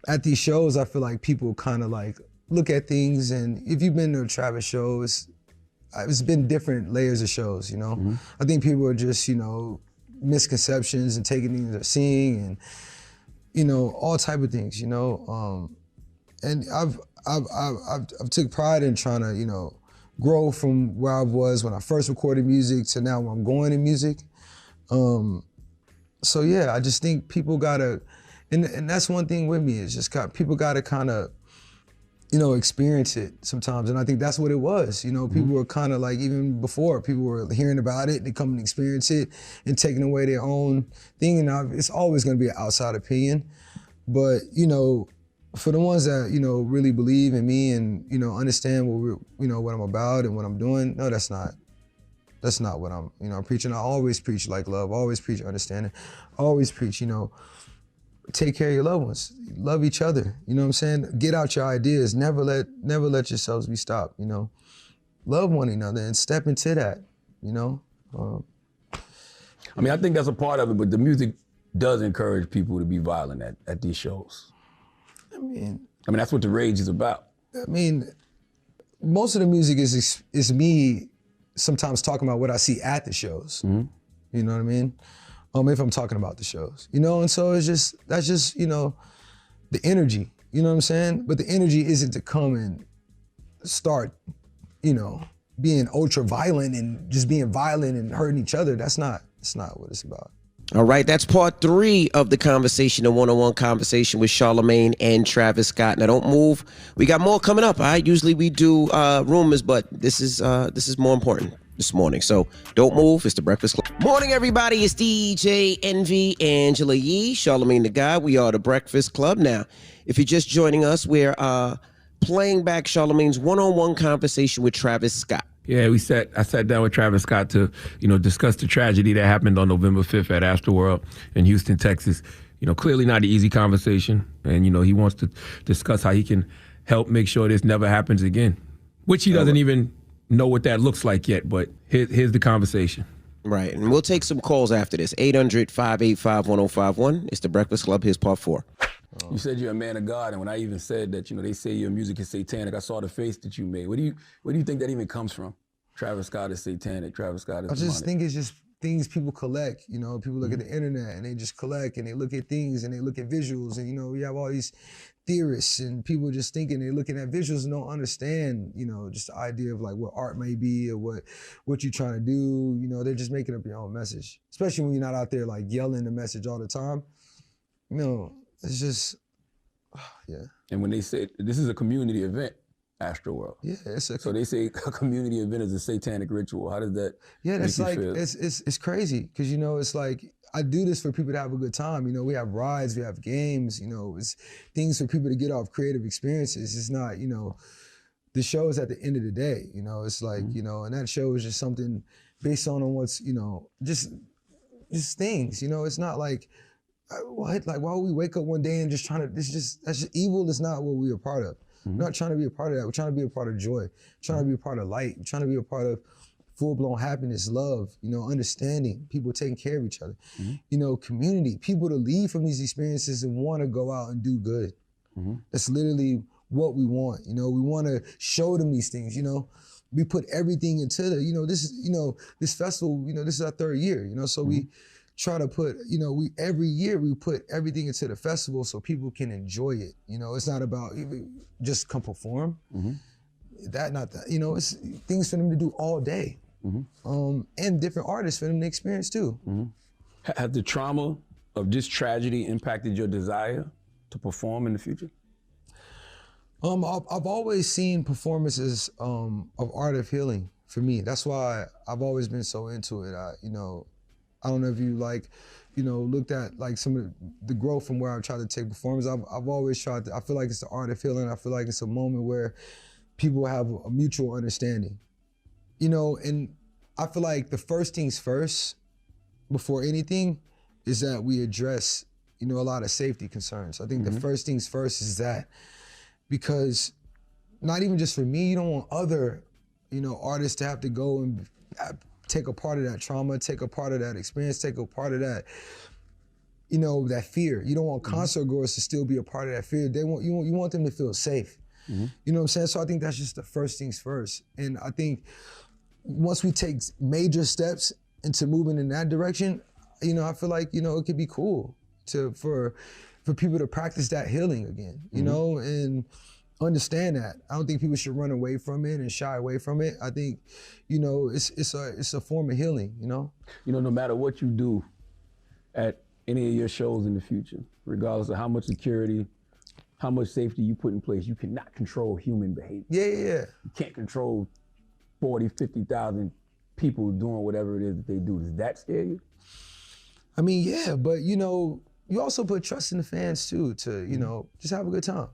at these shows, I feel like people kind of like look at things, and if you've been to a Travis show, it's been different layers of shows, you know? I think people are just, you know, misconceptions and taking things they're seeing and, you know, all type of things, you know? And I've took pride in trying to, you know, grow from where I was when I first recorded music to now where I'm going in music. So yeah, I just think people gotta, and that's one thing with me, is just people gotta kind of, you know, experience it sometimes. And I think that's what it was. You know, people were kind of like, even before, people were hearing about it, they come and experience it and taking away their own thing. And it's always gonna be an outside opinion. But, you know, for the ones that, you know, really believe in me and, you know, understand what I'm about and what I'm doing, no, that's not what I'm, you know, preaching. I always preach like love, always preach understanding, always preach, you know, take care of your loved ones, love each other, you know what I'm saying? Get out your ideas, never let yourselves be stopped, you know? Love one another and step into that, you know? I mean, I think that's a part of it, but the music does encourage people to be violent at these shows. I mean, that's what the rage is about. I mean, most of the music is me sometimes talking about what I see at the shows. You know what I mean? If I'm talking about the shows, you know? And so that's just, you know, the energy, you know what I'm saying? But the energy isn't to come and start, you know, being ultra violent and just being violent and hurting each other. That's not what it's about. All right, that's part 3 of the conversation, the one-on-one conversation with Charlamagne and Travis Scott. Now, don't move. We got more coming up. All right, usually we do rumors, but this is more important this morning. So don't move. It's the Breakfast Club. Morning, everybody. It's DJ Envy, Angela Yee, Charlamagne the Guy. We are the Breakfast Club. Now, if you're just joining us, we're playing back Charlamagne's one-on-one conversation with Travis Scott. Yeah, I sat down with Travis Scott to, you know, discuss the tragedy that happened on November 5th at Astroworld in Houston, Texas. You know, clearly not an easy conversation. And, you know, he wants to discuss how he can help make sure this never happens again, which he doesn't even know what that looks like yet. But here's the conversation. Right. And we'll take some calls after this. 800-585-1051. It's the Breakfast Club. Here's part 4. You said you're a man of God, and when I even said that, you know, they say your music is satanic, I saw the face that you made. Where do you think that even comes from? Travis Scott is satanic, Travis Scott is demonic. I just think it's just things people collect, you know? People look at the internet and they just collect and they look at things and they look at visuals, and, you know, we have all these theorists and people just thinking they're looking at visuals and don't understand, you know, just the idea of like what art may be or what you're trying to do. You know, they're just making up your own message, especially when you're not out there like yelling the message all the time. You know, it's just, yeah. And when they say this is a community event, Astroworld. Yeah, so they say a community event is a satanic ritual. How does that? Yeah, that's make you like feel? It's crazy because, you know, it's like I do this for people to have a good time. You know, we have rides, we have games. You know, it's things for people to get off creative experiences. It's not, you know, the show is at the end of the day. You know, it's like you know, and that show is just something based on what's, you know, just things. You know, it's not like. What? Like, why would we wake up one day and just trying to, that's just evil is not what we're a part of. We're not trying to be a part of that. We're trying to be a part of joy. We're trying to be a part of light. We're trying to be a part of full-blown happiness, love, you know, understanding, people taking care of each other, you know, community, people to leave from these experiences and want to go out and do good. That's literally what we want. You know, we want to show them these things, you know. We put everything into the, you know, this is, you know, this festival, you know, this is our 3rd year, you know, so we try to put, you know, every year we put everything into the festival so people can enjoy it. You know, it's not about just come perform. You know, it's things for them to do all day. And different artists for them to experience too. Has the trauma of this tragedy impacted your desire to perform in the future? I've always seen performances of art of healing for me. That's why I've always been so into it. You know, I don't know if you like, you know, looked at like some of the growth from where I've tried to take performance. I've always tried to, I feel like it's the art of healing. I feel like it's a moment where people have a mutual understanding. You know, and I feel like the first things first, before anything, is that we address, you know, a lot of safety concerns. I think the first things first is that, because not even just for me, you don't want other, you know, artists to have to go and take a part of that trauma, take a part of that experience, take a part of that, you know, that fear. You don't want concert goers to still be a part of that fear. You want them to feel safe. You know what I'm saying? So I think that's just the first things first. And I think once we take major steps into moving in that direction, you know, I feel like, you know, it could be cool for people to practice that healing again, you know, and understand that. I don't think people should run away from it and shy away from it. I think, you know, it's a form of healing, you know? You know, no matter what you do at any of your shows in the future, regardless of how much security, how much safety you put in place, you cannot control human behavior. Yeah. You can't control 40, 50,000 people doing whatever it is that they do. Does that scare you? I mean, yeah, but you know, you also put trust in the fans too, to, you know, just have a good time.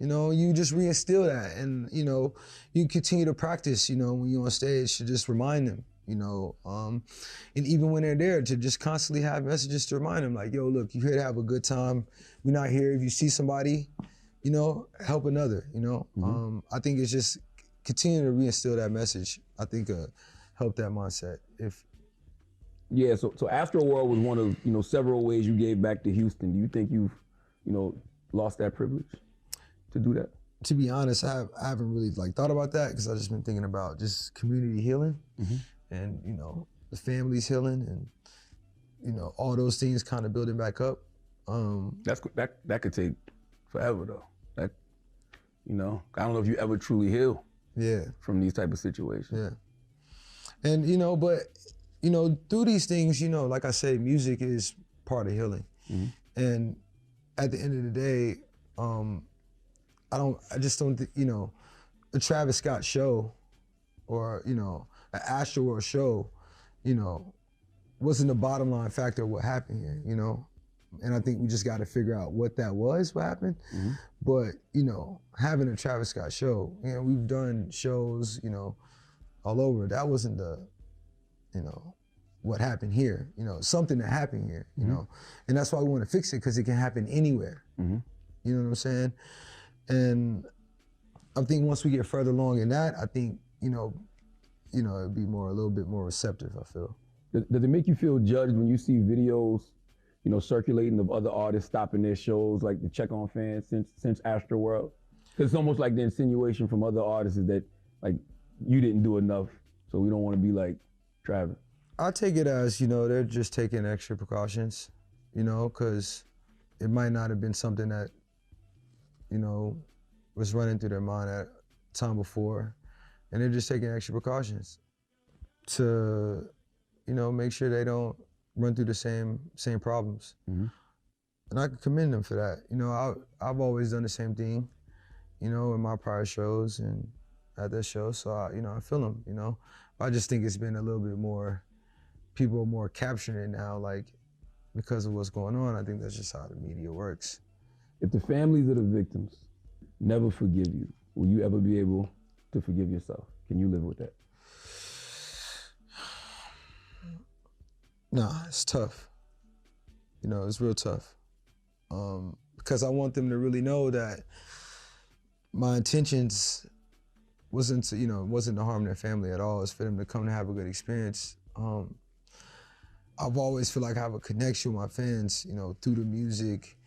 You know, you just reinstill that, and you know, you continue to practice, you know, when you're on stage, to just remind them, you know, and even when they're there, to just constantly have messages to remind them, like, yo, look, you're here to have a good time. We're not here, if you see somebody, you know, help another, you know? I think it's just continue to reinstill that message. I think help that mindset. Yeah, so Astroworld was one of, you know, several ways you gave back to Houston. Do you think you've, you know, lost that privilege to do that? To be honest, I haven't really like thought about that, because I've just been thinking about just community healing and, you know, the families healing and, you know, all those things kind of building back up. That could take forever though. That, you know, I don't know if you ever truly heal from these type of situations. Yeah. And, you know, but, you know, through these things, you know, like I say, music is part of healing. And at the end of the day, I just don't think, you know, a Travis Scott show or, you know, an Astroworld show, you know, wasn't the bottom line factor of what happened here, you know? And I think we just got to figure out what that was, what happened. But, you know, having a Travis Scott show, you know, we've done shows, you know, all over. That wasn't the, you know, what happened here, you know, something that happened here, you know? And that's why we want to fix it, because it can happen anywhere. You know what I'm saying? And I think once we get further along in that, I think, you know, it'd be a little bit more receptive, I feel. Does it make you feel judged when you see videos, you know, circulating of other artists stopping their shows, like to check on fans since Astroworld? Because it's almost like the insinuation from other artists is that, like, you didn't do enough, so we don't want to be like Travis. I take it as, you know, they're just taking extra precautions, you know, because it might not have been something that, you know, was running through their mind at time before, and they're just taking extra precautions to, you know, make sure they don't run through the same problems. And I can commend them for that. You know, I've always done the same thing, you know, in my prior shows and at this show, so I feel them, you know. I just think it's been a little bit more, people are more capturing it now, like, because of what's going on. I think that's just how the media works. If the families of the victims never forgive you, will you ever be able to forgive yourself? Can you live with that? Nah, it's tough. You know, it's real tough. Because I want them to really know that my intentions wasn't to harm their family at all. It's for them to come to have a good experience. I've always feel like I have a connection with my fans, you know, through the music.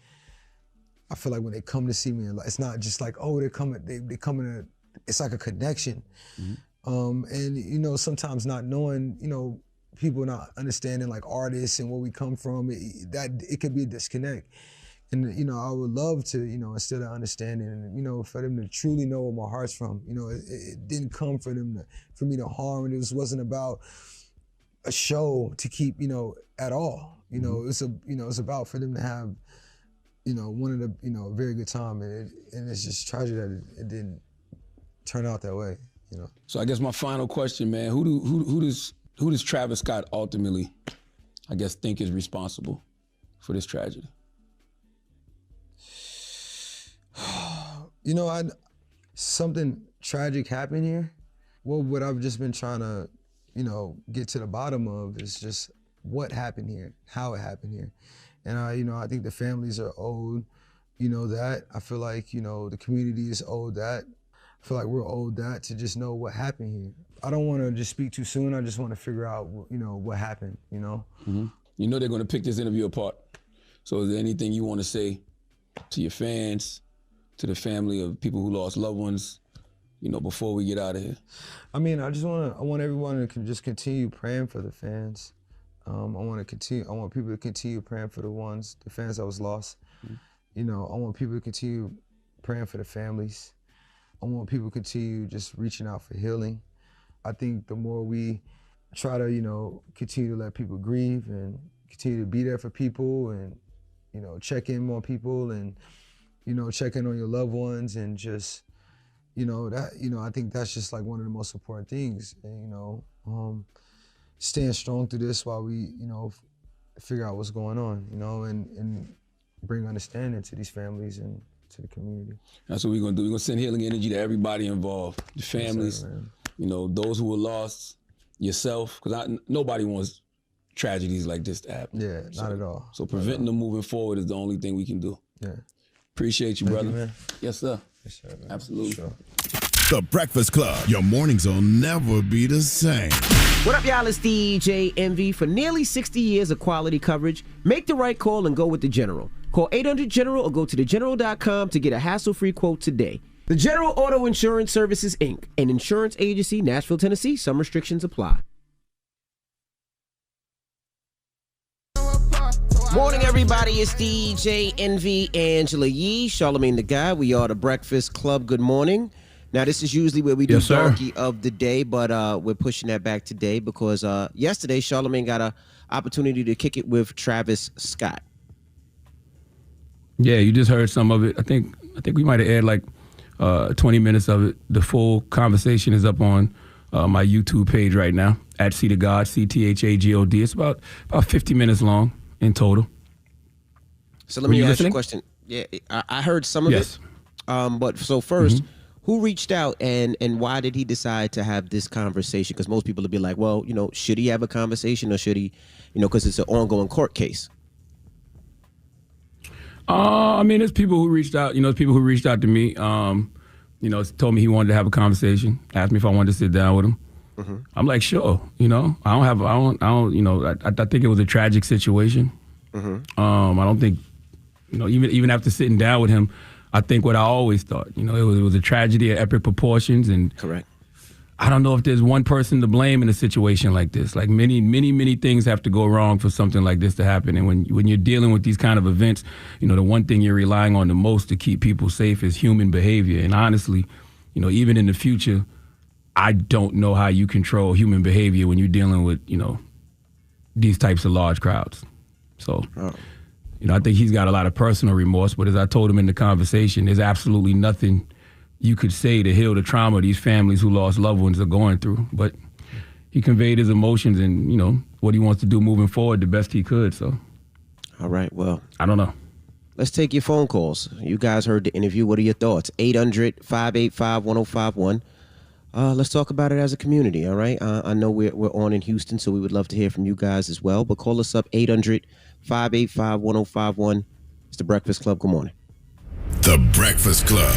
I feel like when they come to see me, it's not just like, oh, they coming, it's like a connection. And, you know, sometimes not knowing, you know, people not understanding like artists and where we come from, it could be a disconnect. And, you know, I would love to, you know, instill that understanding and, you know, for them to truly know where my heart's from. You know, it didn't come for me to harm, and it wasn't about a show to keep, you know, at all. You know, it's about for them to have, you know, a very good time, and it's just tragic that it didn't turn out that way, you know. So I guess my final question, man, who does Travis Scott ultimately, I guess, think is responsible for this tragedy? You know, something tragic happened here. Well, what I've just been trying to, you know, get to the bottom of is just what happened here, how it happened here. And you know, I think the families are owed, you know, that. I feel like, you know, the community is owed that. I feel like we're owed that to just know what happened here. I don't want to just speak too soon. I just want to figure out, what happened, Mm-hmm. You know they're going to pick this interview apart. So is there anything you want to say to your fans, to the family of people who lost loved ones, before we get out of here? I mean, I want everyone to just continue praying for the fans. I want people to continue praying for the fans that was lost. Mm-hmm. I want people to continue praying for the families. I want people to continue just reaching out for healing. I think the more we try to, continue to let people grieve and continue to be there for people and, check in on people and, check in on your loved ones and just, I think that's just like one of the most important things. And, staying strong through this while we, figure out what's going on, and bring understanding to these families and to the community. That's what we're gonna do. We're gonna send healing energy to everybody involved, the families, those who were lost, yourself, because nobody wants tragedies like this to happen. Yeah, not at all. So preventing them moving forward is the only thing we can do. Yeah. Appreciate you, Thank brother. you, man. Yes, sir. Yes, sir, man. Absolutely. Sure. The Breakfast Club. Your mornings will never be the same. What up, y'all? It's DJ Envy. For nearly 60 years of quality coverage, make the right call and go with the General. Call 800-GENERAL or go to thegeneral.com to get a hassle-free quote today. The General Auto Insurance Services, Inc., an insurance agency, Nashville, Tennessee. Some restrictions apply. Morning, everybody. It's DJ Envy, Angela Yee, Charlamagne the Guy. We are the Breakfast Club. Good morning. Now, this is usually where we do Donkey of the Day, but we're pushing that back today because yesterday Charlamagne got an opportunity to kick it with Travis Scott. Yeah, you just heard some of it. I think we might have aired like 20 minutes of it. The full conversation is up on my YouTube page right now at CTHAGOD, CTHAGOD. It's about 50 minutes long in total. So let me ask you a question. Yeah, I heard some of it. But so first, who reached out and why did he decide to have this conversation? Because most people would be like, well, should he have a conversation or should he, because it's an ongoing court case? I mean, there's people who reached out. There's people who reached out to me. Told me he wanted to have a conversation. Asked me if I wanted to sit down with him. Mm-hmm. I'm like, sure. I think it was a tragic situation. Mm-hmm. I don't think, even after sitting down with him, I think what I always thought. It was a tragedy of epic proportions, and correct. I don't know if there's one person to blame in a situation like this. Like many, many, many things have to go wrong for something like this to happen. And when you're dealing with these kind of events, the one thing you're relying on the most to keep people safe is human behavior. And honestly, even in the future, I don't know how you control human behavior when you're dealing with, these types of large crowds. So, I think he's got a lot of personal remorse. But as I told him in the conversation, there's absolutely nothing you could say to heal the trauma these families who lost loved ones are going through. But he conveyed his emotions and, what he wants to do moving forward the best he could. So, all right, well, I don't know. Let's take your phone calls. You guys heard the interview. What are your thoughts? 800-585-1051. Let's talk about it as a community, all right? I know we're on in Houston, so we would love to hear from you guys as well. But call us up, 800-585-1051. It's The Breakfast Club. Good morning. The Breakfast Club.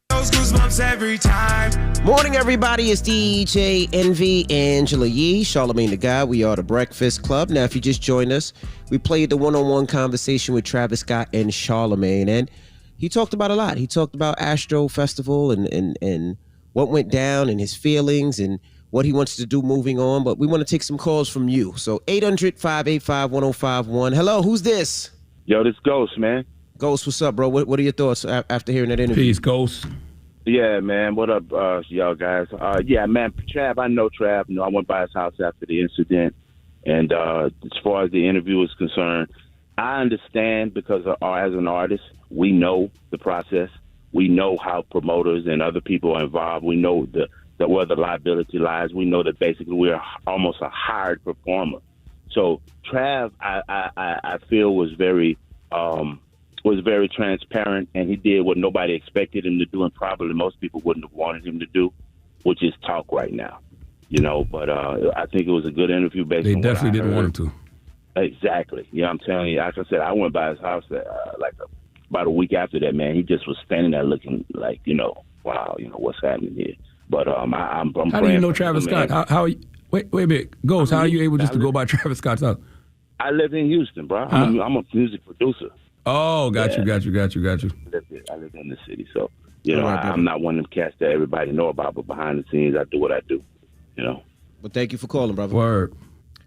Goosebumps every time. Morning, everybody. It's DJ Envy, Angela Yee, Charlamagne the Guy. We are The Breakfast Club. Now, if you just joined us, we played the one-on-one conversation with Travis Scott and Charlamagne, and he talked about a lot. He talked about Astro Festival and what went down and his feelings and what he wants to do moving on. But we want to take some calls from you. So 800-585-1051. Hello, who's this? Yo, this Ghost, man. Ghost, what's up, bro? What are your thoughts after hearing that interview? Peace, Ghost. Yeah, man. What up, y'all guys? Yeah, man. Trav, I know Trav. I went by his house after the incident. And as far as the interview is concerned, I understand because as an artist, we know the process. We know how promoters and other people are involved. We know where the liability lies. We know that basically we're almost a hired performer. So Trav, I feel was very transparent, and he did what nobody expected him to do, and probably most people wouldn't have wanted him to do, which is talk right now. But I think it was a good interview based on what I heard. They definitely didn't want him to. Exactly. I'm telling you, like I said, I went by his house like about a week after that, man, he just was standing there looking like, wow, what's happening here. But I'm how do you know Travis Scott? How wait a minute, Ghost, how are you able just to go by Travis Scott's house? I live in Houston, bro. I'm a music producer. Oh, got you. I live in the city, so I'm not one of them cats that everybody know about, but behind the scenes, I do what I do. Well, thank you for calling, brother. Word.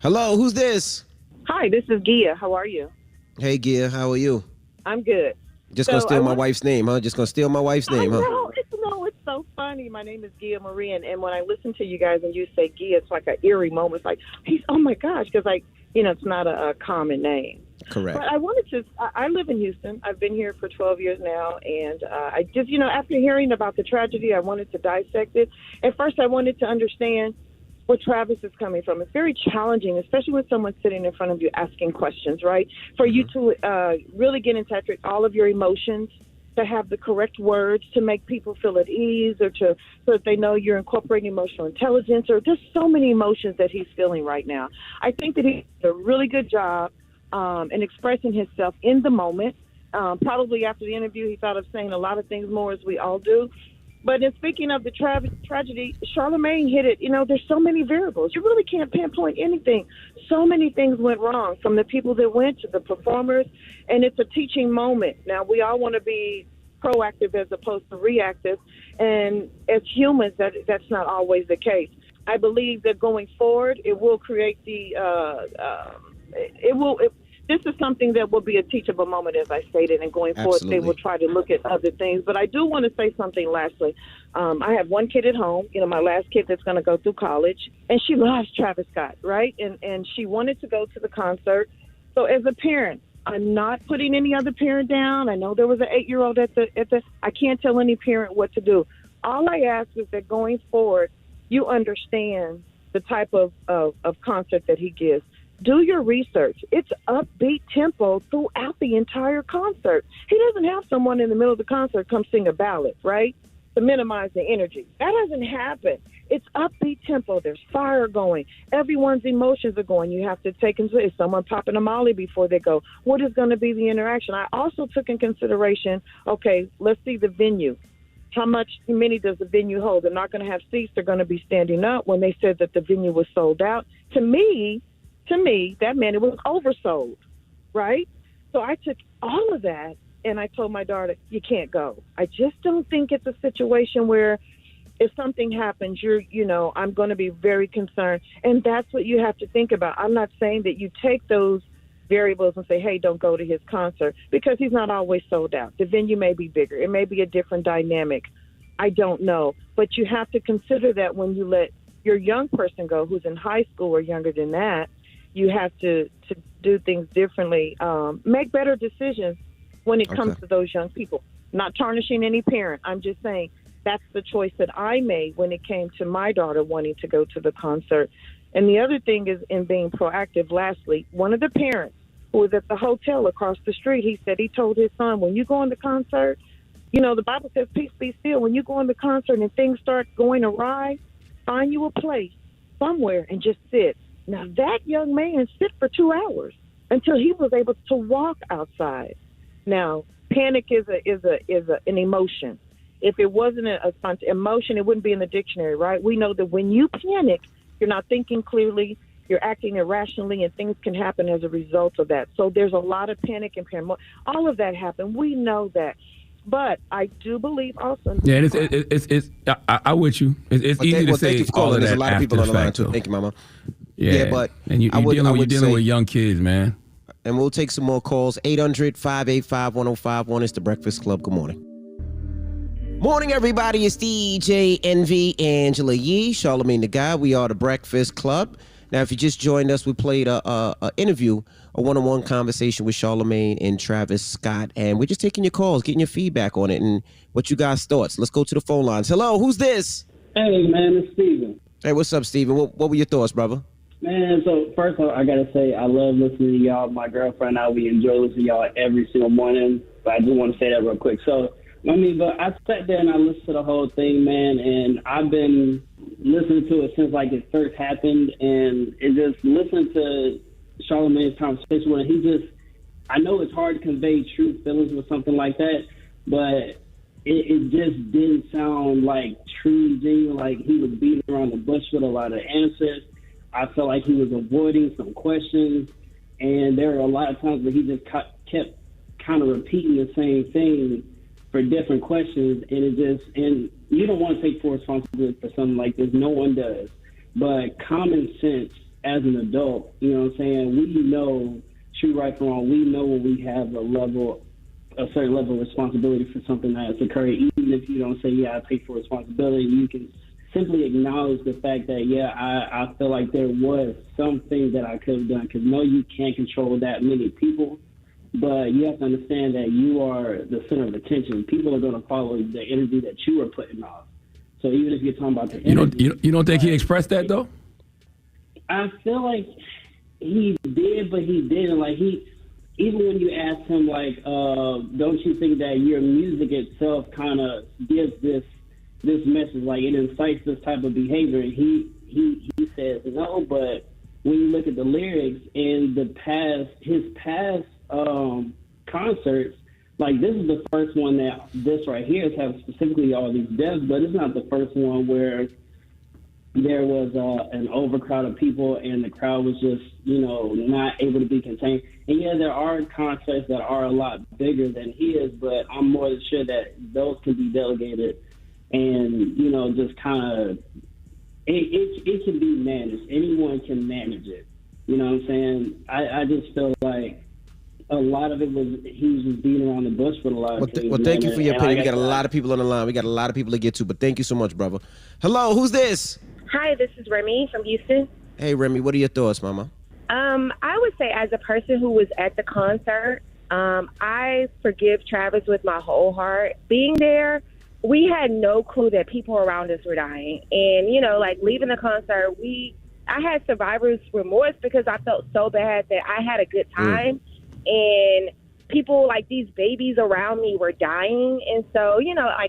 Hello, who's this? Hi, this is Gia. How are you? Hey, Gia, how are you? I'm good. Just gonna steal my wife's name, huh? Just gonna steal my wife's name, huh? It's so funny. My name is Gia Marie, and when I listen to you guys and you say Gia, it's like an eerie moment. It's like, oh my gosh, because it's not a common name. Correct. But I live in Houston. I've been here for 12 years now, and I just, after hearing about the tragedy, I wanted to dissect it. At first, I wanted to understand where Travis is coming from. It's very challenging, especially when someone's sitting in front of you asking questions, right? For you to really get in touch with all of your emotions, to have the correct words to make people feel at ease, or so that they know you're incorporating emotional intelligence, or just so many emotions that he's feeling right now. I think that he did a really good job in expressing himself in the moment. Probably after the interview, he thought of saying a lot of things more, as we all do. But in speaking of the tragedy, Charlamagne hit it. There's so many variables. You really can't pinpoint anything. So many things went wrong, from the people that went to the performers, and it's a teaching moment. Now, we all want to be proactive as opposed to reactive, and as humans, that's not always the case. I believe that going forward, it will create this is something that will be a teachable moment, as I stated, and going forward, they will try to look at other things. But I do want to say something lastly. I have one kid at home, my last kid that's going to go through college, and she loves Travis Scott, right? And she wanted to go to the concert. So as a parent, I'm not putting any other parent down. I know there was an 8-year-old at the. I can't tell any parent what to do. All I ask is that going forward, you understand the type of concert that he gives. Do your research. It's upbeat tempo throughout the entire concert. He doesn't have someone in the middle of the concert come sing a ballad, right, to minimize the energy. That doesn't happen. It's upbeat tempo. There's fire going. Everyone's emotions are going. You have to take into is someone popping a molly before they go. What is going to be the interaction? I also took in consideration, okay, let's see the venue. How many does the venue hold? They're not going to have seats. They're going to be standing up. When they said that the venue was sold out, to me, that meant it was oversold, right? So I took all of that, and I told my daughter, you can't go. I just don't think it's a situation where if something happens, I'm going to be very concerned. And that's what you have to think about. I'm not saying that you take those variables and say, hey, don't go to his concert, because he's not always sold out. The venue may be bigger. It may be a different dynamic. I don't know. But you have to consider that when you let your young person go who's in high school or younger than that. You have to do things differently, make better decisions when it comes to those young people. Not tarnishing any parent. I'm just saying that's the choice that I made when it came to my daughter wanting to go to the concert. And the other thing is in being proactive. Lastly, one of the parents who was at the hotel across the street, he said he told his son, when you go on the concert, the Bible says, peace be still. When you go on the concert and things start going awry, find you a place somewhere and just sit. Now, that young man sit for 2 hours until he was able to walk outside. Now, panic is an emotion. If it wasn't a emotion, it wouldn't be in the dictionary, right? We know that when you panic, you're not thinking clearly, you're acting irrationally, and things can happen as a result of that. So there's a lot of panic and paranoia. All of that happened. We know that. But I do believe also. Yeah, it's I'm with you. It's easy to say all of that. There's a lot of people on the line, too. Thank you, Mama. Yeah, but and you're dealing with young kids, man. And we'll take some more calls. 800-585-1051 is the Breakfast Club. Good morning. Morning, everybody. It's DJ Envy, Angela Yee, Charlamagne the Guy. We are the Breakfast Club. Now, if you just joined us, we played a interview, a one-on-one conversation with Charlamagne and Travis Scott, and we're just taking your calls, getting your feedback on it, and what you guys' thoughts. Let's go to the phone lines. Hello, who's this? Hey, man, it's Steven. Hey, what's up, Steven? What were your thoughts, brother? Man, so first of all, I got to say, I love listening to y'all. My girlfriend and I, we enjoy listening to y'all every single morning, but I just want to say that real quick. So, but I sat there and I listened to the whole thing, man, and I've been listening to it since, it first happened, and it just listening to Charlamagne's conversation with him, I know it's hard to convey true feelings with something like that, but it just didn't sound like true, genuine, like he was beating around the bush with a lot of answers. I felt like he was avoiding some questions, and there were a lot of times where he just kept kind of repeating the same thing for different questions, and you don't want to take full responsibility for something like this. No one does. But common sense as an adult, you know what I'm saying, we know true, right, from wrong. We know when we have a certain level of responsibility for something that's occurred, even if you don't say, yeah, I take full responsibility, you can simply acknowledge the fact that, yeah, I feel like there was something that I could have done, because no, you can't control that many people, but you have to understand that you are the center of attention. People are going to follow the energy that you are putting off. So even if you're talking about the energy, you don't think he expressed that, though? I feel like he did, but he didn't. Like, even when you ask him, like, don't you think that your music itself kind of gives this message, like it incites this type of behavior? And he says no, but when you look at the lyrics and his past concerts, like this is the first one that this right here is having specifically all these deaths, but it's not the first one where there was an overcrowd of people and the crowd was just, not able to be contained. And yeah, there are concerts that are a lot bigger than his, but I'm more than sure that those can be delegated and, just kind of, it can be managed. Anyone can manage it. You know what I'm saying? I just feel like a lot of it was, he was just beating around the bush with a lot of things. Well, thank you for your opinion. We got a lot of people on the line. We got a lot of people to get to, but thank you so much, brother. Hello, who's this? Hi, this is Remy from Houston. Hey, Remy, what are your thoughts, mama? I would say as a person who was at the concert, I forgive Travis with my whole heart. Being there, we had no clue that people around us were dying. And, leaving the concert, I had survivor's remorse because I felt so bad that I had a good time. And people, like these babies around me, were dying. And so,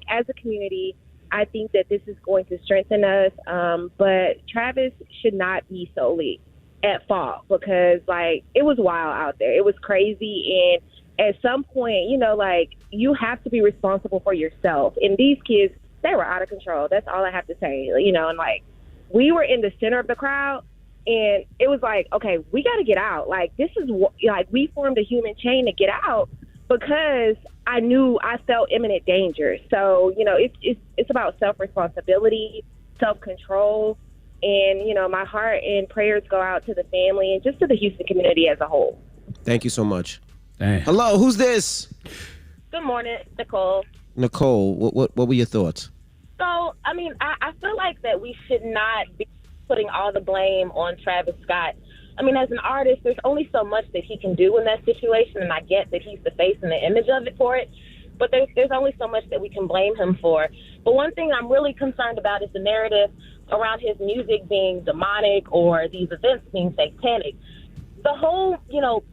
as a community, I think that this is going to strengthen us. But Travis should not be solely at fault because, it was wild out there. It was crazy. And at some point, you have to be responsible for yourself. And these kids, they were out of control. That's all I have to say. And we were in the center of the crowd. And it was like, okay, we got to get out. This is we formed a human chain to get out because I knew I felt imminent danger. So, it's about self-responsibility, self-control. And, my heart and prayers go out to the family and just to the Houston community as a whole. Thank you so much. Dang. Hello, who's this? Good morning, Nicole. Nicole, what were your thoughts? So, I feel like that we should not be putting all the blame on Travis Scott. As an artist, there's only so much that he can do in that situation, and I get that he's the face and the image of it for it, but there's only so much that we can blame him for. But one thing I'm really concerned about is the narrative around his music being demonic or these events being satanic. The whole,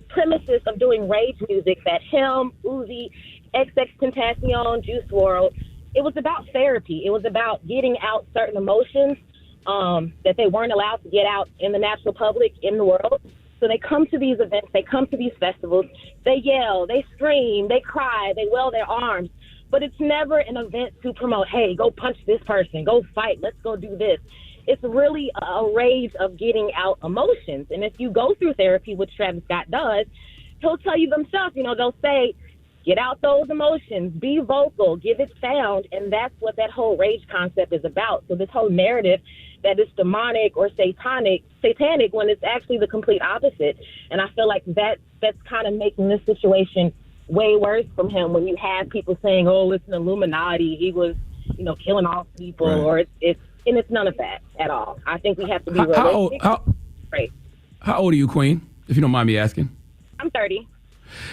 premises of doing rage music that him, Uzi, XXXTentacion, Juice WRLD, it was about therapy. It was about getting out certain emotions that they weren't allowed to get out in the natural public, in the world. So they come to these events, they come to these festivals, they yell, they scream, they cry, they wail their arms. But it's never an event to promote, hey, go punch this person, go fight, let's go do this. It's really a rage of getting out emotions. And if you go through therapy, which Travis Scott does, he'll tell you themselves, they'll say, get out those emotions, be vocal, give it sound. And that's what that whole rage concept is about. So this whole narrative that it's demonic or satanic when it's actually the complete opposite. And I feel like that's kind of making this situation way worse from him when you have people saying, oh, it's an Illuminati, he was, killing off people, right. Or it's none of that at all. I think we have to be realistic. How old are you, Queen, if you don't mind me asking? I'm 30.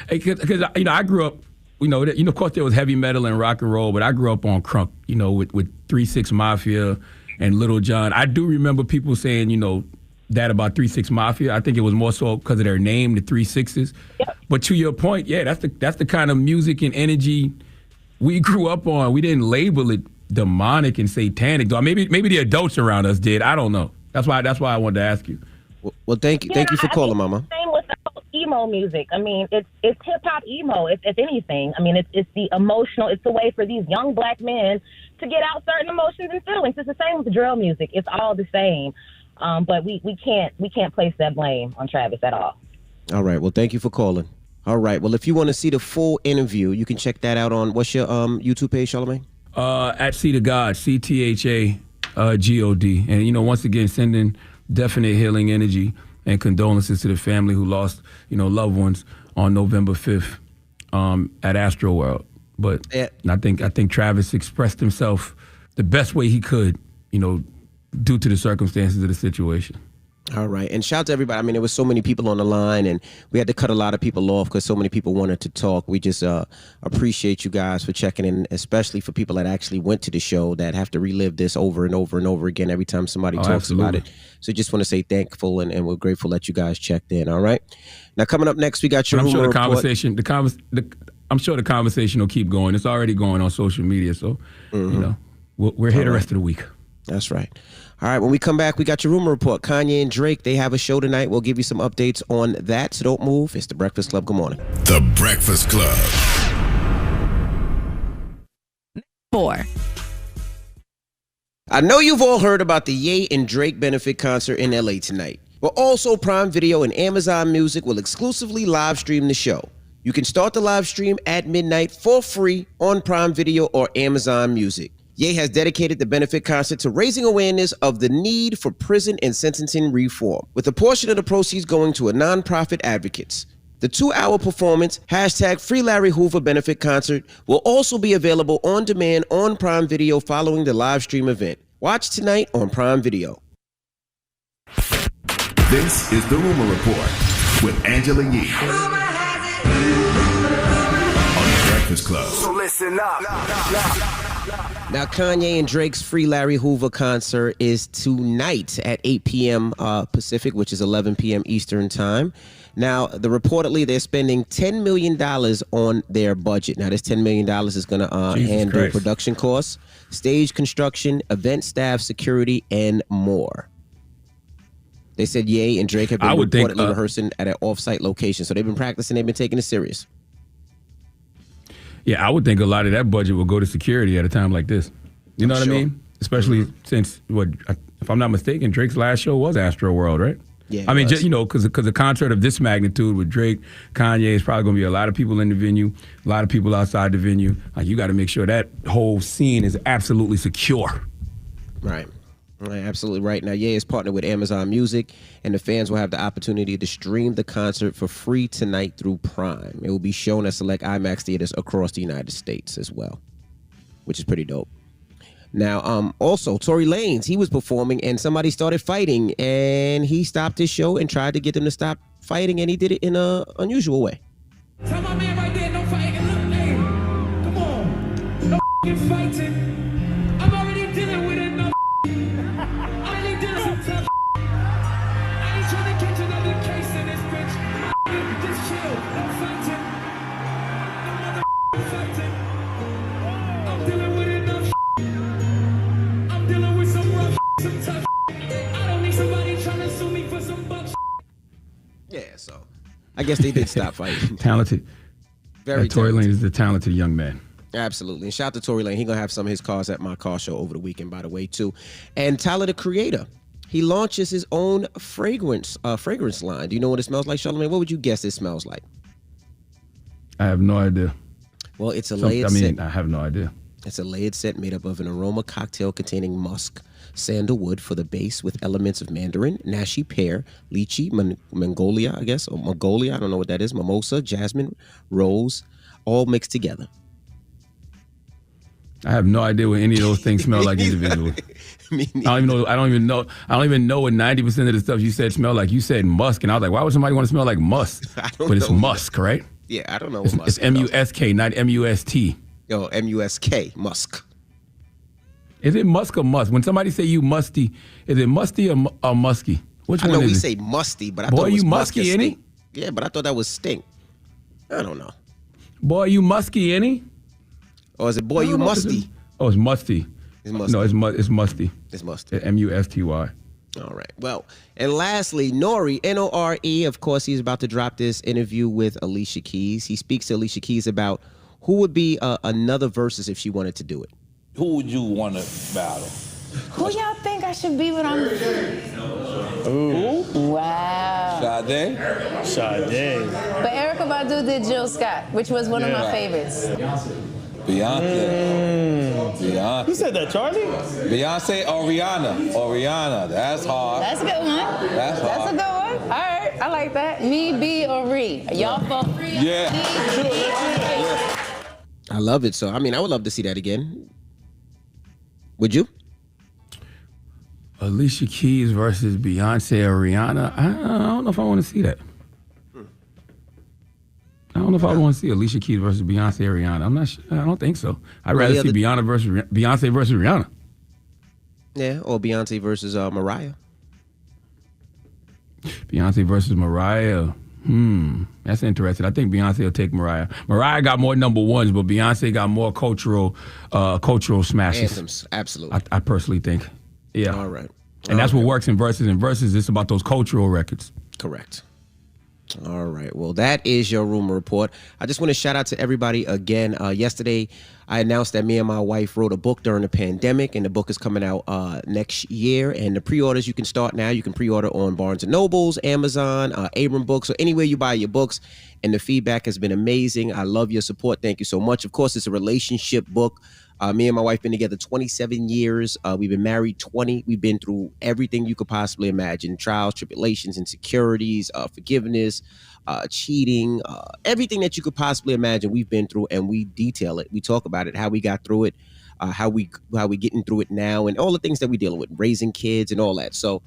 Because I grew up, of course there was heavy metal and rock and roll, but I grew up on crunk, with 3 6 Mafia and Little John. I do remember people saying, that about 3 6 Mafia. I think it was more so because of their name, the 3 6s. Yep. But to your point, yeah, that's the kind of music and energy we grew up on. We didn't label it demonic and satanic, though. Maybe the adults around us did. I don't know. That's why I wanted to ask you. Well, thank you for calling, Mama. Same with emo music. I mean, it's hip hop emo, if anything. I mean, it's the emotional. It's a way for these young black men to get out certain emotions and feelings. It's the same with drill music. It's all the same. But we can't place that blame on Travis at all. All right. Well, thank you for calling. All right. Well, if you want to see the full interview, you can check that out on what's your YouTube page, Charlamagne? At Seed of God, CTHA GOD. And once again, sending definite healing energy and condolences to the family who lost loved ones on November 5th at Astroworld. But I think Travis expressed himself the best way he could, due to the circumstances of the situation. All right. And shout out to everybody. I mean, there was so many people on the line, and we had to cut a lot of people off because so many people wanted to talk. We just appreciate you guys for checking in, especially for people that actually went to the show that have to relive this over and over and over again every time somebody talks about it. So just want to say thankful, and we're grateful that you guys checked in. All right. Now, coming up next, we got your I'm sure report. I'm sure the conversation will keep going. It's already going on social media. So, we're here the rest of the week. That's right. All right, when we come back, we got your rumor report. Kanye and Drake, they have a show tonight. We'll give you some updates on that, so don't move. It's The Breakfast Club. Good morning. The Breakfast Club. 4. I know you've all heard about the Ye and Drake benefit concert in LA tonight, but also Prime Video and Amazon Music will exclusively live stream the show. You can start the live stream at midnight for free on Prime Video or Amazon Music. Ye has dedicated the benefit concert to raising awareness of the need for prison and sentencing reform, with a portion of the proceeds going to a nonprofit advocates. The 2-hour performance, #FreeLarryHoover benefit concert, will also be available on demand on Prime Video following the live stream event. Watch tonight on Prime Video. This is the Rumor Report with Angela Yee on The Breakfast Club. So listen up. Now, Kanye and Drake's Free Larry Hoover concert is tonight at 8 p.m. Pacific, which is 11 p.m. Eastern time. Now, reportedly, they're spending $10 million on their budget. Now, this $10 million is going to handle production costs, stage construction, event staff, security, and more. They said Ye and Drake have been reportedly rehearsing at an off-site location. So they've been practicing. They've been taking it serious. Yeah, I would think a lot of that budget will go to security at a time like this. You know what I mean? Especially since, if I'm not mistaken, Drake's last show was Astroworld, right? Yeah. I mean, just, because a concert of this magnitude with Drake, Kanye, is probably going to be a lot of people in the venue, a lot of people outside the venue. Like, you got to make sure that whole scene is absolutely secure. Right. Absolutely right. Now, Ye is partnered with Amazon Music, and the fans will have the opportunity to stream the concert for free tonight through Prime. It will be shown at select IMAX theaters across the United States as well, which is pretty dope. Now, also, Tory Lanez, he was performing, and somebody started fighting, and he stopped his show and tried to get them to stop fighting, and he did it in an unusual way. Tell my man right there, no fighting. Look, hey, come on. No fighting. I'm already dealing with it. No I ain't dealing with tough. I ain't trying to catch another case in this bitch. Just chill. No fighting. No fighting. I'm dealing with it. No I'm dealing with some rough, some tough. I don't need somebody trying to sue me for some bucks. Yeah, so I guess they did stop fighting. Talented. Very Tory talented. Lanez is a talented young man. Absolutely. And shout out to Tory Lanez. He's going to have some of his cars at my car show over the weekend, by the way, too. And Tyler, the Creator, he launches his own fragrance line. Do you know what it smells like, Charlamagne? What would you guess it smells like? I have no idea. Well, it's a layered scent. I have no idea. It's a layered scent made up of an aroma cocktail containing musk, sandalwood for the base with elements of mandarin, nashi pear, lychee, Mongolia, I guess, or Mongolia, I don't know what that is, mimosa, jasmine, rose, all mixed together. I have no idea what any of those things smell like individually. I don't even know what 90% of the stuff you said smell like. You said musk, and I was like, why would somebody want to smell like musk? But it's musk, right? Yeah, I don't know. It's M-U-S-K, not M-U-S-T. Yo, M-U-S-K, musk. Is it musk or musk? When somebody say you musty, is it musty or musky? Which one is it? I know we say musty, but I thought it was musky, ain't it? Yeah, but I thought that was stink. I don't know. Boy, you musky, ain't he? Or is it boy, you musty? Oh, it's musty. It's musty. No, it's musty. It's musty. M-U-S-T-Y. All right. Well, and lastly, Nore, N-O-R-E, of course, he's about to drop this interview with Alicia Keys. He speaks to Alicia Keys about who would be another versus if she wanted to do it. Who would you want to battle? Who y'all think I should be when I'm... Who? Wow. Sade. But Erykah Badu did Jill Scott, which was one of my favorites. Beyonce. You said that, Charlie? Beyonce or Rihanna? Or Rihanna. That's hard. That's a good one. That's hard. That's a good one. All right, I like that. Me, B, or Ree. Y'all vote. Yeah. I love it. So, I mean, I would love to see that again. Would you? Alicia Keys versus Beyonce or Rihanna. I don't know if I want to see that. I don't know if I want to see Alicia Keys versus Beyonce or Rihanna. I'm not sure. I don't think so. I'd rather see Beyonce versus Rihanna. Yeah, or Beyonce versus Mariah. Beyonce versus Mariah. That's interesting. I think Beyonce will take Mariah. Mariah got more number ones, but Beyonce got more cultural smashes. Anthems, absolutely. I personally think. Yeah. All right. And that's what works in verses. In verses, it's about those cultural records. Correct. All right. Well, that is your rumor report. I just want to shout out to everybody again. Yesterday, I announced that me and my wife wrote a book during the pandemic, and the book is coming out next year. And the pre-orders, you can start now. You can pre-order on Barnes & Nobles, Amazon, Abram Books, or anywhere you buy your books. And the feedback has been amazing. I love your support. Thank you so much. Of course, it's a relationship book. Me and my wife been together 27 years. We've been married 20. We've been through everything you could possibly imagine. Trials, tribulations, insecurities, forgiveness, cheating, everything that you could possibly imagine we've been through, and we detail it. We talk about it, how we got through it, how we getting through it now, and all the things that we dealing with, raising kids and all that. So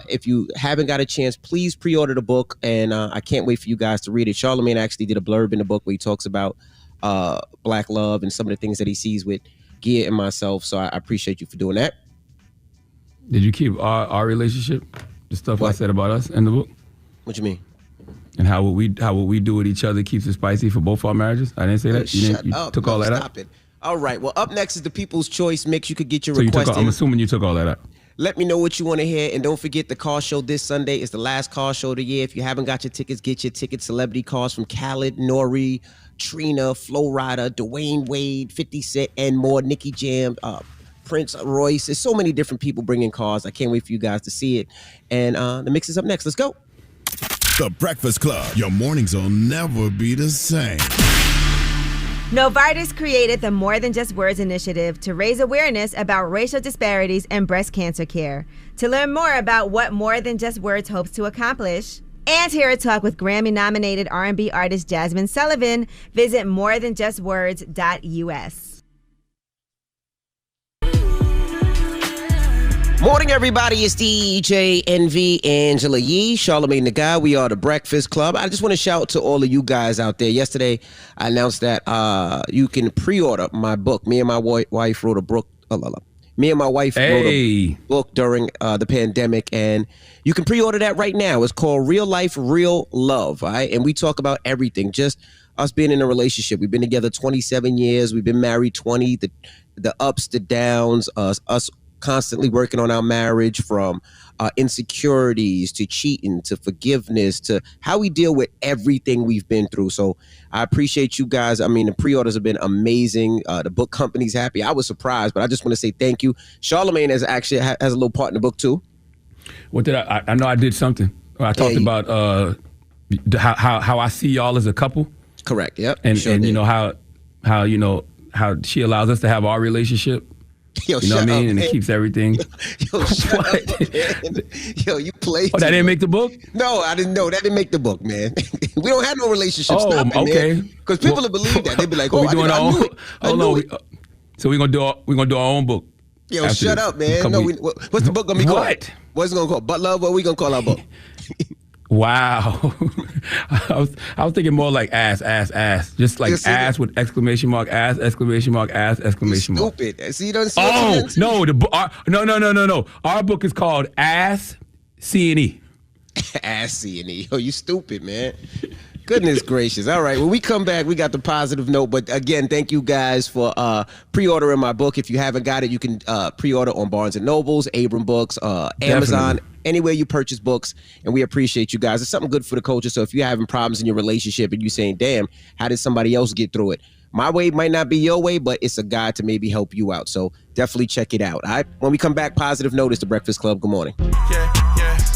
if you haven't got a chance, please pre-order the book, and I can't wait for you guys to read it. Charlamagne actually did a blurb in the book where he talks about Black love and some of the things that he sees with Gia and myself. So I appreciate you for doing that. Did you keep our relationship, the stuff I said about us in the book? What you mean? And how what we do with each other keeps it spicy for both our marriages? I didn't say that. You took all that out? Stop it. All right. Well, up next is the People's Choice Mix. You could get your So request. I'm assuming you took all that out. Let me know what you want to hear. And don't forget the car show this Sunday is the last car show of the year. If you haven't got your tickets, get your tickets. Celebrity cars from Khaled, Nori, Trina, Flo Rida, Dwayne Wade, 50 Cent, and more. Nicky Jam, Prince Royce. There's so many different people bringing cars. I can't wait for you guys to see it. And the mix is up next. Let's go. The Breakfast Club. Your mornings will never be the same. Novartis created the More Than Just Words initiative to raise awareness about racial disparities and breast cancer care. To learn more about what More Than Just Words hopes to accomplish and hear a talk with Grammy-nominated R&B artist Jasmine Sullivan, visit morethanjustwords.us. Morning, everybody. It's DJ NV Angela Yee, Charlamagne the Guy. We are the Breakfast Club. I just want to shout to all of you guys out there. Yesterday, I announced that you can pre-order my book. Me and my wife wrote a book. Me and my wife wrote a book during the pandemic, and you can pre-order that right now. It's called Real Life, Real Love, all right? And we talk about everything, just us being in a relationship. We've been together 27 years. We've been married 20, the ups, the downs, us constantly working on our marriage, from insecurities to cheating to forgiveness to how we deal with everything we've been through. So I appreciate you guys. I mean, the pre-orders have been amazing. The book company's happy. I was surprised, but I just want to say thank you. Charlamagne has a little part in the book too. What did I know I did something. I talked about how I see y'all as a couple. Correct. Yep. And you know how she allows us to have our relationship. Yo, you know what I mean? Up, and man. it keeps everything. Yo, shut up, man. Yo, you played. Oh, that didn't make the book? No, I didn't know. That didn't make the book, man. We don't have no relationship. Oh, Stop it, okay. Because people will believe that. They'd be like, "Oh, we doing our own." I knew it. So we're gonna do our own book. Yo, shut up, man. No, what's the book gonna be called? What? What's it gonna call? Butt Love? What we gonna call our book? Wow. I was thinking more like ass. Just like ass with exclamation mark, ass, exclamation mark, ass, exclamation mark. Stupid. See, you don't see no, no. Our book is called Ass C&E. Ass C&E. Yo, you stupid, man. Goodness gracious. All right. When we come back, we got the positive note. But again, thank you guys for pre-ordering my book. If you haven't got it, you can pre-order on Barnes & Nobles, Abram Books, Amazon, Definitely. anywhere you purchase books. And we appreciate you guys. It's something good for the culture. So if you're having problems in your relationship and you're saying, damn, how did somebody else get through it? My way might not be your way, but it's a guide to maybe help you out. So definitely check it out. All right. When we come back, positive note is The Breakfast Club. Good morning.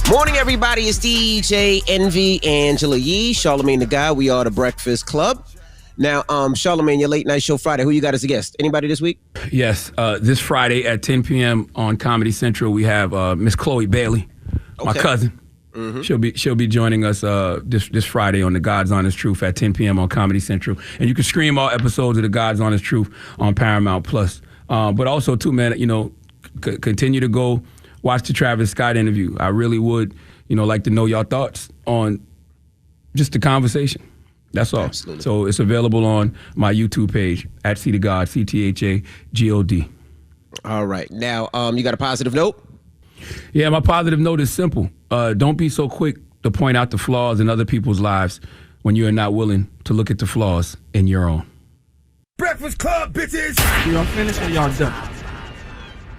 Morning, everybody. It's DJ Envy, Angela Yee, Charlamagne the Guy. We are The Breakfast Club. Now, Charlamagne, your late night show Friday. Who you got as a guest? Anybody this week? Yes. This Friday at 10 p.m. on Comedy Central, we have Miss Chloe Bailey, my cousin. Mm-hmm. She'll be joining us this Friday on The God's Honest Truth at 10 p.m. on Comedy Central, and you can stream all episodes of The God's Honest Truth on Paramount Plus. But also, too, man, continue to go watch the Travis Scott interview. I really would, like to know your thoughts on just the conversation. That's all. Absolutely. So it's available on my YouTube page at See the God, CTHAGOD. All right. Now, you got a positive note? Yeah, my positive note is simple. Don't be so quick to point out the flaws in other people's lives when you are not willing to look at the flaws in your own. Breakfast Club, bitches! Y'all finished or y'all done?